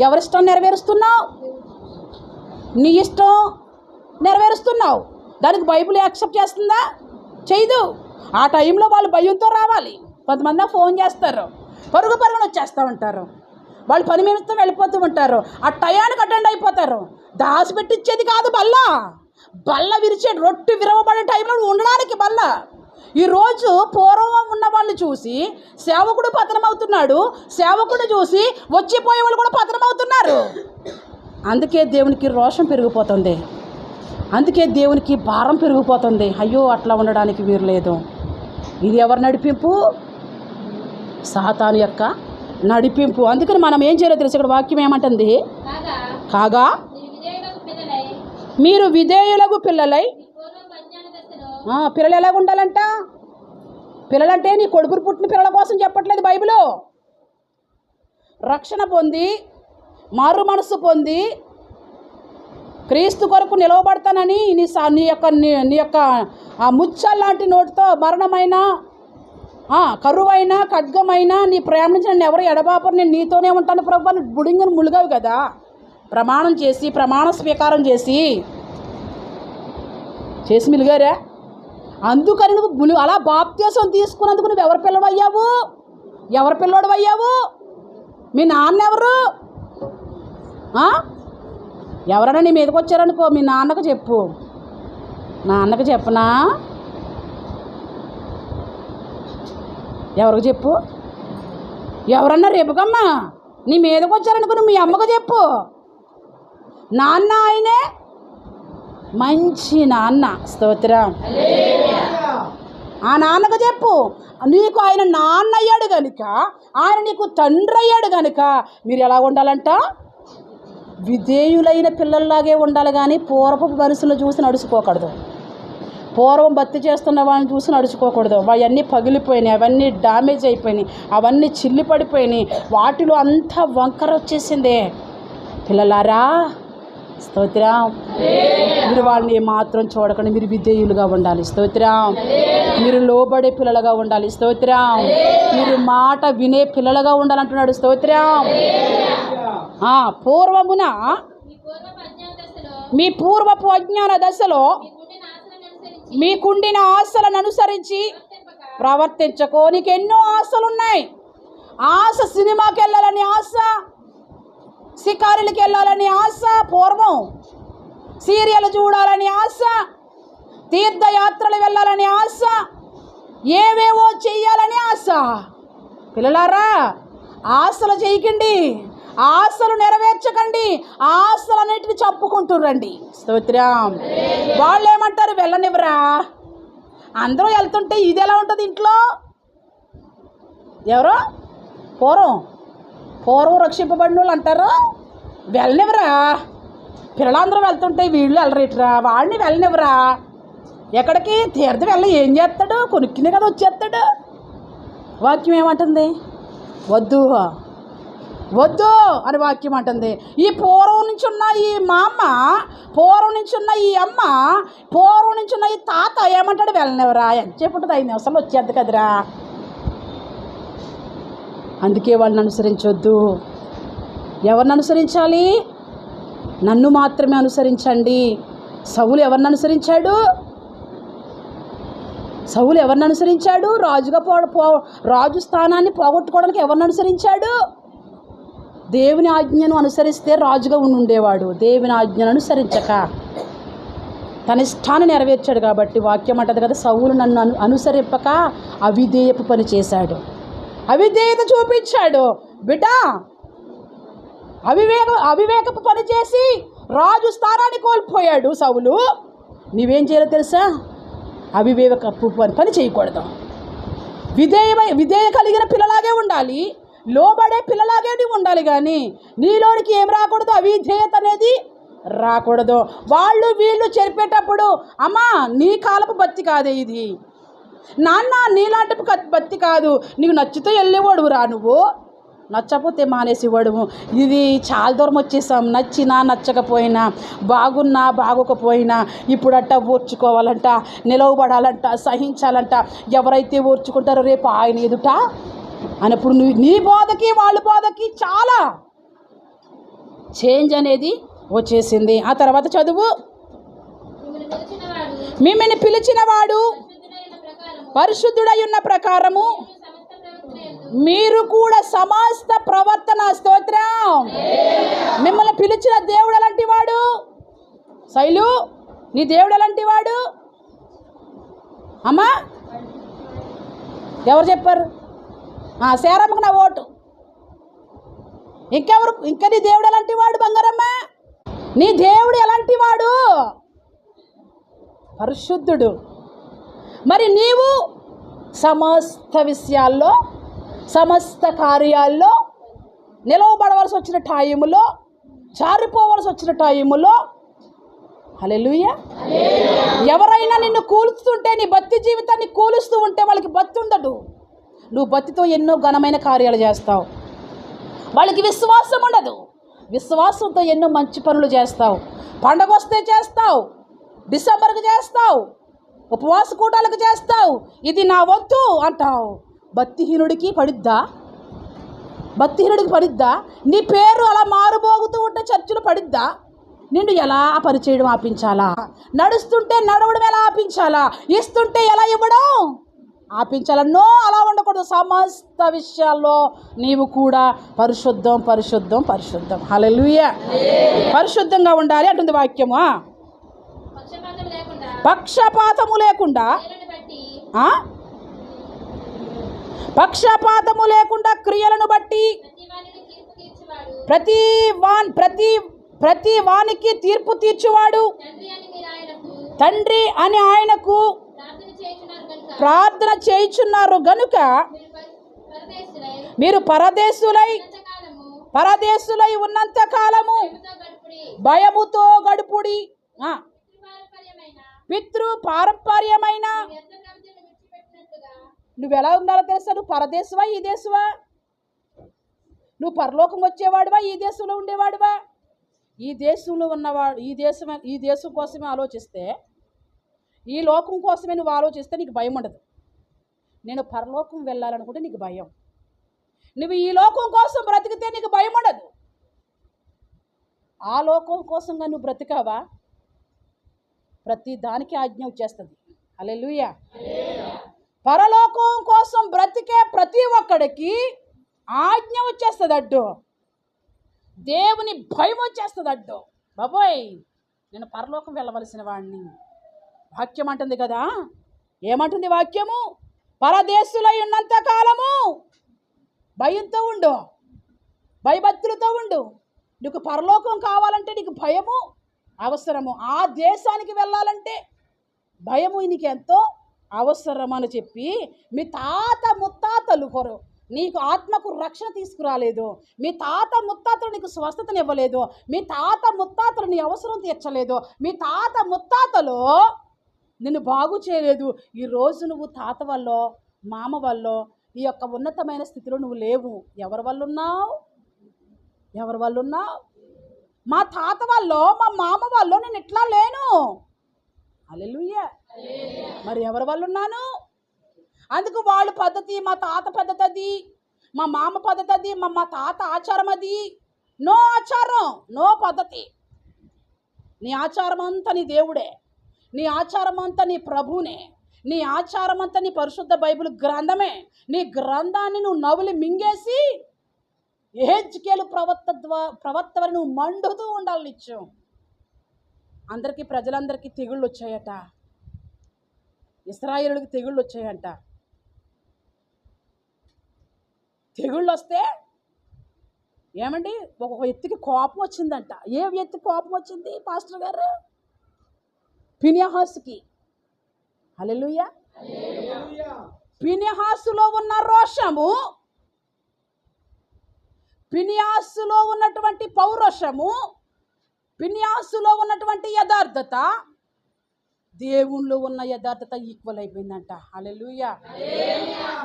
ఎవరిష్టం నెరవేరుస్తున్నావు? నీ ఇష్టం నెరవేరుస్తున్నావు. దానికి బైబిల్ యాక్సెప్ట్ చేస్తుందా? చేయదు. ఆ టైంలో వాళ్ళు భయంతో రావాలి. కొంతమంది ఫోన్ చేస్తారు, పరుగున వచ్చేస్తూ ఉంటారు. వాళ్ళు పని నిమిత్తం వెళ్ళిపోతూ ఉంటారు. ఆ టయానికి అటెండ్ అయిపోతారు. దాచిపెట్టించేది కాదు బల్ల. బల్ల విరిచే రొట్టె విరవబడే టైంలో ఉండడానికి బల్ల. ఈరోజు పూర్వం ఉన్న వాళ్ళు చూసి సేవకుడు పతనమవుతున్నాడు, సేవకుడు చూసి వచ్చిపోయే వాళ్ళు కూడా పతనమవుతున్నారు. అందుకే దేవునికి రోషం పెరిగిపోతుంది, అందుకే దేవునికి భారం పెరిగిపోతుంది. అయ్యో అట్లా ఉండడానికి వీరు లేదు. ఇది ఎవరి నడిపింపు? సాతాను యొక్క నడిపింపు. అందుకని మనం ఏం చేయాలో తెలుసు. ఇక్కడ వాక్యం ఏమంటుంది? కాగా మీరు విధేయులకు పిల్లలై. పిల్లలు ఎలాగ ఉండాలంట? పిల్లలంటే నీ కొడుకులు పుట్టిన పిల్లల కోసం చెప్పట్లేదు బైబిలు. రక్షణ పొంది, మారు మనసు పొంది, క్రీస్తు కొరకు నిలవబడతానని నీ యొక్క ముచ్చల్ లాంటి నోటితో మరణమైన, కరువైన, ఖడ్గమైన నీ ప్రేమించిన ఎవరు ఎడబాపరు, నేను నీతోనే ఉంటాను ప్రభు అని బుడింగను ములుగావు కదా. ప్రమాణం చేసి ప్రమాణ స్వీకారం చేసి మిలిగారా. అందుకని నువ్వు అలా బాప్తీసం తీసుకున్నందుకు నువ్వు ఎవరి పిల్లవయ్యావు? ఎవరి పిల్లోడు? మీ నాన్న ఎవరు? ఎవరైనా నీ మీదకి వచ్చారనుకో, మీ నాన్నకు చెప్పు. నాన్నకు చెప్పనా? ఎవరికి చెప్పు? ఎవరన్నా రేపుకమ్మా నీ మీదకి వచ్చారనుకో, నువ్వు మీ అమ్మకు చెప్పు. నాన్న ఆయనే మంచి నాన్న. స్తోత్రం. ఆ నాన్నకు చెప్పు. నీకు ఆయన నాన్న అయ్యాడు కనుక, ఆయన నీకు తండ్రి అయ్యాడు కనుక మీరు ఎలా ఉండాలంట? విధేయులైన పిల్లల్లాగే ఉండాలి కానీ పూర్వపు మనుషులను చూసి నడుచుకోకూడదు. పూర్వం భక్తి చేస్తున్న వాళ్ళని చూసి నడుచుకోకూడదు. అవన్నీ పగిలిపోయినాయి, అవన్నీ డ్యామేజ్ అయిపోయినాయి, అవన్నీ చిల్లి పడిపోయినాయి, వాటిలో అంతా వంకర వచ్చేసిందే. పిల్లలారా, స్తోత్రం. మీరు వాళ్ళని మాత్రం చూడకండి, మీరు విధేయులుగా ఉండాలి. స్తోత్రం. మీరు లోబడే పిల్లలుగా ఉండాలి. స్తోత్రం. మీరు మాట వినే పిల్లలుగా ఉండాలంటున్నాడు. స్తోత్రం. పూర్వమున మీ పూర్వపు అజ్ఞాన దశలో మీకుండిన ఆశలను అనుసరించి ప్రవర్తించకో. నీకు ఎన్నో ఆశలు ఉన్నాయి. ఆశ సినిమాకి వెళ్ళాలని ఆశ, షికారులకి వెళ్ళాలని ఆశ, పూర్వం సీరియల్ చూడాలని ఆశ, తీర్థయాత్రలు వెళ్ళాలని ఆశ, ఏవేవో చెయ్యాలని ఆశ. పిల్లలారా, ఆశలు చేయకండి, ఆశలు నెరవేర్చకండి, ఆశలన్నిటిని చంపుకుంటురండి. స్తోత్రం. వాళ్ళు ఏమంటారు? వెళ్ళనివ్వరా. అందరూ వెళ్తుంటే ఇది ఎలా ఉంటుంది ఇంట్లో? ఎవరో పూర్వం రక్షింపబడిన వాళ్ళు అంటారు వెళ్ళనివ్వరా. పిల్లలందరూ వెళ్తుంటే వీళ్ళు వెళ్ళరేట్రా, వాడిని వెళ్ళనివ్వరా. ఎక్కడికి? తీర్థం వెళ్ళి ఏం చేస్తాడు? కొనుక్కునే కదా వచ్చేస్తాడు. వాక్యం ఏమంటుంది? వద్దు వద్దు అని వాక్యం అంటుంది. ఈ పూర్వం నుంచి ఉన్న ఈ మా అమ్మ, పూర్వం నుంచి ఉన్న ఈ అమ్మ, పూర్వం నుంచి ఉన్న ఈ తాత ఏమంటాడు? వెళ్ళనివ్వరా. ఎంతసేపు ఉంటుంది? 5 నిమిషాలు వచ్చేద్ది కదరా. అందుకే వాళ్ళని అనుసరించొద్దు. ఎవరిని అనుసరించాలి? నన్ను మాత్రమే అనుసరించండి. సౌలు ఎవరిని అనుసరించాడు? రాజుగా రాజు స్థానాన్ని పోగొట్టుకోవడానికి ఎవరిని అనుసరించాడు? దేవుని ఆజ్ఞను అనుసరిస్తే రాజుగా ఉండేవాడు. దేవుని ఆజ్ఞను అనుసరించక తన ఇష్టాన్ని నెరవేర్చాడు. కాబట్టి వాక్యం అంటది కదా, సౌలు నన్ను అనుసరింపక అవిధేయపు పని చేశాడు, అవిధేయత చూపించాడు. బిడ్డ, అవివేకపు పని చేసి రాజు స్థానాన్ని కోల్పోయాడు సౌలు. నీవేం చేయాలో తెలుసా? అవివేకపు పని చేయకూడదు. విధేయ కలిగిన పిల్లలాగే ఉండాలి, లోబడే పిల్లలాగే ఉండాలి. కానీ నీలోనికి ఏం రాకూడదు? అవిధేయత అనేది రాకూడదు. వాళ్ళు వీళ్ళు చెరిపేటప్పుడు, అమ్మా నీ కాలపు బత్తి కాదే ఇది, నాన్న నీలాంటి బత్తి కాదు, నీకు నచ్చితే వెళ్ళేవాడు రా, నువ్వు నచ్చకపోతే మానేసేవాడు. ఇది చాలా దూరం వచ్చేసాం, నచ్చినా నచ్చకపోయినా, బాగున్నా బాగోకపోయినా ఇప్పుడు అట్ట ఓర్చుకోవాలంట, నిలవబడాలంట, సహించాలంట. ఎవరైతే ఓర్చుకుంటారో రేపు ఆయన ఎదుట అన్నప్పుడు నీ బోధకి వాళ్ళ బోధకి చాలా చేంజ్ అనేది వచ్చేసింది. ఆ తర్వాత చదువు. మిమ్మల్ని పిలిచిన వాడు పరిశుద్ధుడై ఉన్న ప్రకారము మీరు కూడా సమస్త ప్రవర్తన. స్తోత్రం. మిమ్మల్ని పిలిచిన దేవుడు ఎలాంటి వాడు? శైలు, నీ దేవుడు ఎలాంటి వాడు? అమ్మా ఎవరు చెప్పారు? శారమ్మకు నా ఓటు. ఇంకెవరు? ఇంకా నీ దేవుడు ఎలాంటి వాడు? బంగారమ్మ, నీ దేవుడు ఎలాంటి వాడు? పరిశుద్ధుడు. మరి నీవు సమస్త విషయాల్లో, సమస్త కార్యాల్లో నిలవబడవలసి వచ్చిన టైములో, జారిపోవలసి వచ్చిన టైములో, హల్లెలూయా, ఎవరైనా నిన్ను కూలుస్తుంటే, నీ భక్తి జీవితాన్ని కూలుస్తూ ఉంటే వాళ్ళకి భక్తి ఉండదు. నువ్వు భక్తితో ఎన్నో ఘనమైన కార్యాలు చేస్తావు, వాళ్ళకి విశ్వాసం ఉండదు. విశ్వాసంతో ఎన్నో మంచి పనులు చేస్తావు. పండగ వస్తే చేస్తావు, డిసెంబర్కి చేస్తావు, ఉపవాస కూటాలకు చేస్తావు, ఇది నా వంతు అంటావు. భక్తిహీనుడికి పడుద్దా? భక్తిహీనుడికి పడిద్దా? నీ పేరు అలా మారుమోగుతూ ఉంటే చర్చిలో పడిద్దా? నిన్ను ఎలా పరిచయం ఆపించాలా? నడుస్తుంటే నడవడం ఎలా ఆపించాలా? ఇస్తుంటే ఎలా ఇవ్వడం ఆపించాలా? నో, అలా ఉండకూడదు. సమస్త విషయాల్లో నీవు కూడా పరిశుద్ధం పరిశుద్ధం పరిశుద్ధం. హల్లెలూయా. పరిశుద్ధంగా ఉండాలి అంటుంది వాక్యము. పక్షపాతము లేకుండా పక్షపాతము లేకుండా క్రియలను బట్టి ప్రతి వానికి తీర్పు తీర్చువాడు తండ్రి అని ఆయనకు ప్రార్థన చేయుచున్నారు గనుక మీరు పరదేశులై ఉన్నంత కాలము భయముతో గడుపుడి. పితృ పారంపర్యమైన నువ్వు ఎలా ఉండాలో తెలుసా? నువ్వు పరదేశవా ఈ దేశవా? నువ్వు పరలోకం వచ్చేవాడువా ఈ దేశంలో ఉండేవాడువా? ఈ దేశంలో ఉన్నవాడు ఈ దేశం కోసమే ఆలోచిస్తే, ఈ లోకం కోసమే నువ్వు ఆలోచిస్తే నీకు భయం ఉండదు. నేను పరలోకం వెళ్ళాలనుకుంటే నీకు భయం. నువ్వు ఈ లోకం కోసం బ్రతికితే నీకు భయం ఉండదు. ఆ లోకం కోసంగా నువ్వు బ్రతికావా, ప్రతి దానికి ఆజ్ఞ వచ్చేస్తుంది. హల్లెలూయా. పరలోకం కోసం బ్రతికే ప్రతి ఒక్కడికి ఆజ్ఞ వచ్చేస్తుంది అడ్డు. దేవుని భయం వచ్చేస్తుంది అడ్డు. బాబోయ్, నేను పరలోకం వెళ్ళవలసిన వాడిని. వాక్యం అంటుంది కదా, ఏమంటుంది వాక్యము? పరదేశులై ఉన్నంత కాలము భయంతో ఉండు, భయభక్తులతో ఉండు. నీకు పరలోకం కావాలంటే నీకు భయము అవసరము. ఆ దేశానికి వెళ్ళాలంటే భయము నీకు ఎంతో అవసరమని చెప్పి మీ తాత ముత్తాతలు నీకు ఆత్మకు రక్షణ తీసుకురాలేదు. మీ తాత ముత్తాతలు నీకు స్వస్థతను ఇవ్వలేదు. మీ తాత ముత్తాతలు నీ అవసరం తీర్చలేదు. మీ తాత ముత్తాతలు నిన్ను బాగు చేయలేదు. ఈరోజు నువ్వు తాత వల్ల, మామ వల్ల ఈ యొక్క ఉన్నతమైన స్థితిలో నువ్వు లేవు. ఎవరి వల్ల ఉన్నావు? మా తాత వల్ల, మా మామ వల్ల నేను ఇట్లా లేను. హల్లెలూయా. మరి ఎవరి వల్ల ఉన్నాను? అందుకు వాళ్ళ పద్ధతి, మా తాత పద్ధతి అది, మా మామ పద్ధతి అది, మా తాత ఆచారం అది. నో ఆచారం, నో పద్ధతి. నీ ఆచారం అంతా నీ దేవుడే, నీ ఆచారం అంతా నీ ప్రభునే, నీ ఆచారం అంతా నీ పరిశుద్ధ బైబిల్ గ్రంథమే. నీ గ్రంథాన్ని నువ్వు నవ్వులు మింగేసి ఎహెజ్కేలు ప్రవక్త నువ్వు మండుతూ ఉండాలి నిత్యం. ప్రజలందరికీ తెగుళ్ళు వచ్చాయట. ఇశ్రాయేలుకి తెగుళ్ళు వచ్చాయంట. తెగుళ్ళు వస్తే ఏమండి, ఒక వ్యక్తికి కోపం వచ్చిందంట. ఏ వ్యక్తి కోపం వచ్చింది పాస్టర్ గారు? ఫినెహాసుకి. హల్లెలూయా. ఫినెహాసులో ఉన్న రోషము, ఫినెహాసులో ఉన్నటువంటి పౌరుషము, ఫినెహాసులో ఉన్నటువంటి యథార్థత దేవునిలో ఉన్న యథార్థత ఈక్వల్ అయిపోయిందంట. హల్లెలూయా.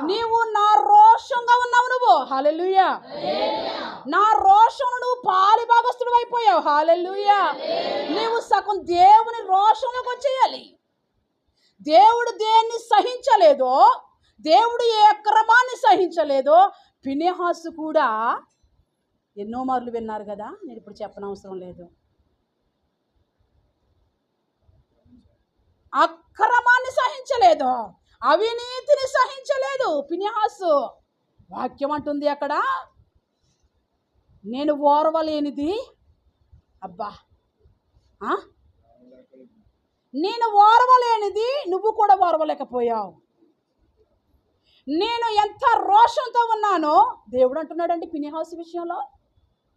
నీవు నా రోషంగా ఉన్నావు నువ్వు. హల్లెలూయా. నా రోషం నువ్వు పాలి భాగస్తుడు అయిపోయావు. హల్లెలూయా. నీవు సగం దేవుని రోషంలోకి వచ్చేయాలి. దేవుడు దేన్ని సహించలేదో, దేవుడు ఏ అక్రమాన్ని సహించలేదో ఫినెహాసు కూడా ఎన్నో మార్లు విన్నారు కదా. నేను ఇప్పుడు చెప్పనవసరం లేదు. అక్రమాన్ని సహించలేదు, అవినీతిని సహించలేదు ఫినెహాసు. వాక్యం అంటుంది అక్కడ, నేను ఓర్వలేనిది, అబ్బా నేను ఓర్వలేనిది నువ్వు కూడా ఓర్వలేకపోయావు. నేను ఎంత రోషంతో ఉన్నానో దేవుడు అంటున్నాడండి ఫినెహాసు విషయంలో,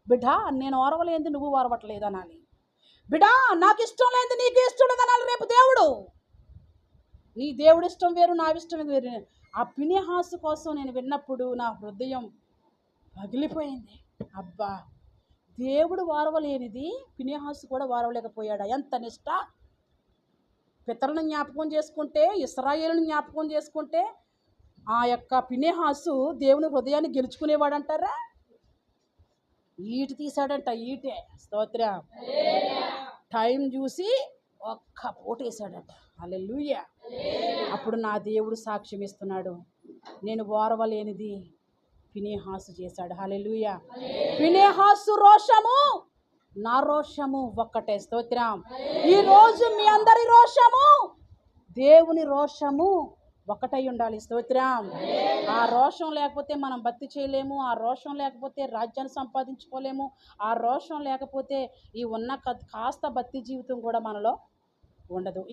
బిడ్డ నేను ఓర్వలేనిది నువ్వు ఓర్వట్లేదు అనాలి. బిడ్డ నాకు ఇష్టం లేదు నీకు ఇష్టం లేదనాలి రేపు దేవుడు. నీ దేవుడి ఇష్టం వేరు, నా ఇష్టం వేరు. ఆ ఫినెహాసు కోసం నేను విన్నప్పుడు నా హృదయం పగిలిపోయింది. అబ్బా, దేవుడు వారవలేనిది ఫినెహాసు కూడా వారవలేకపోయాడా? ఎంత నిష్ట! పితరులను జ్ఞాపకం చేసుకుంటే, ఇశ్రాయేలుని జ్ఞాపకం చేసుకుంటే ఆ యొక్క ఫినెహాసు దేవుని హృదయాన్ని గెలుచుకునేవాడంటారా? ఈటు తీశాడంట, ఈటే. స్తోత్రం. టైం చూసి ఒక్క పోటు వేసాడట. హల్లెలూయా. అప్పుడు నా దేవుడు సాక్ష్యం ఇస్తున్నాడు, నేను ఓర్వలేనిది ఫినెహాసు చేశాడు. హల్లెలూయా. ఫినెహాసు రోషము నా రోషము ఒక్కటే. స్తోత్రం. ఈరోజు మీ అందరి రోషము దేవుని రోషము ఒకటై ఉండాలి. స్తోత్రం. ఆ రోషం లేకపోతే మనం భక్తి చేయలేము. ఆ రోషం లేకపోతే రాజ్యాన్ని సంపాదించుకోలేము. ఆ రోషం లేకపోతే ఈ ఉన్న కాస్త భక్తి జీవితం కూడా మనలో ఉండదు.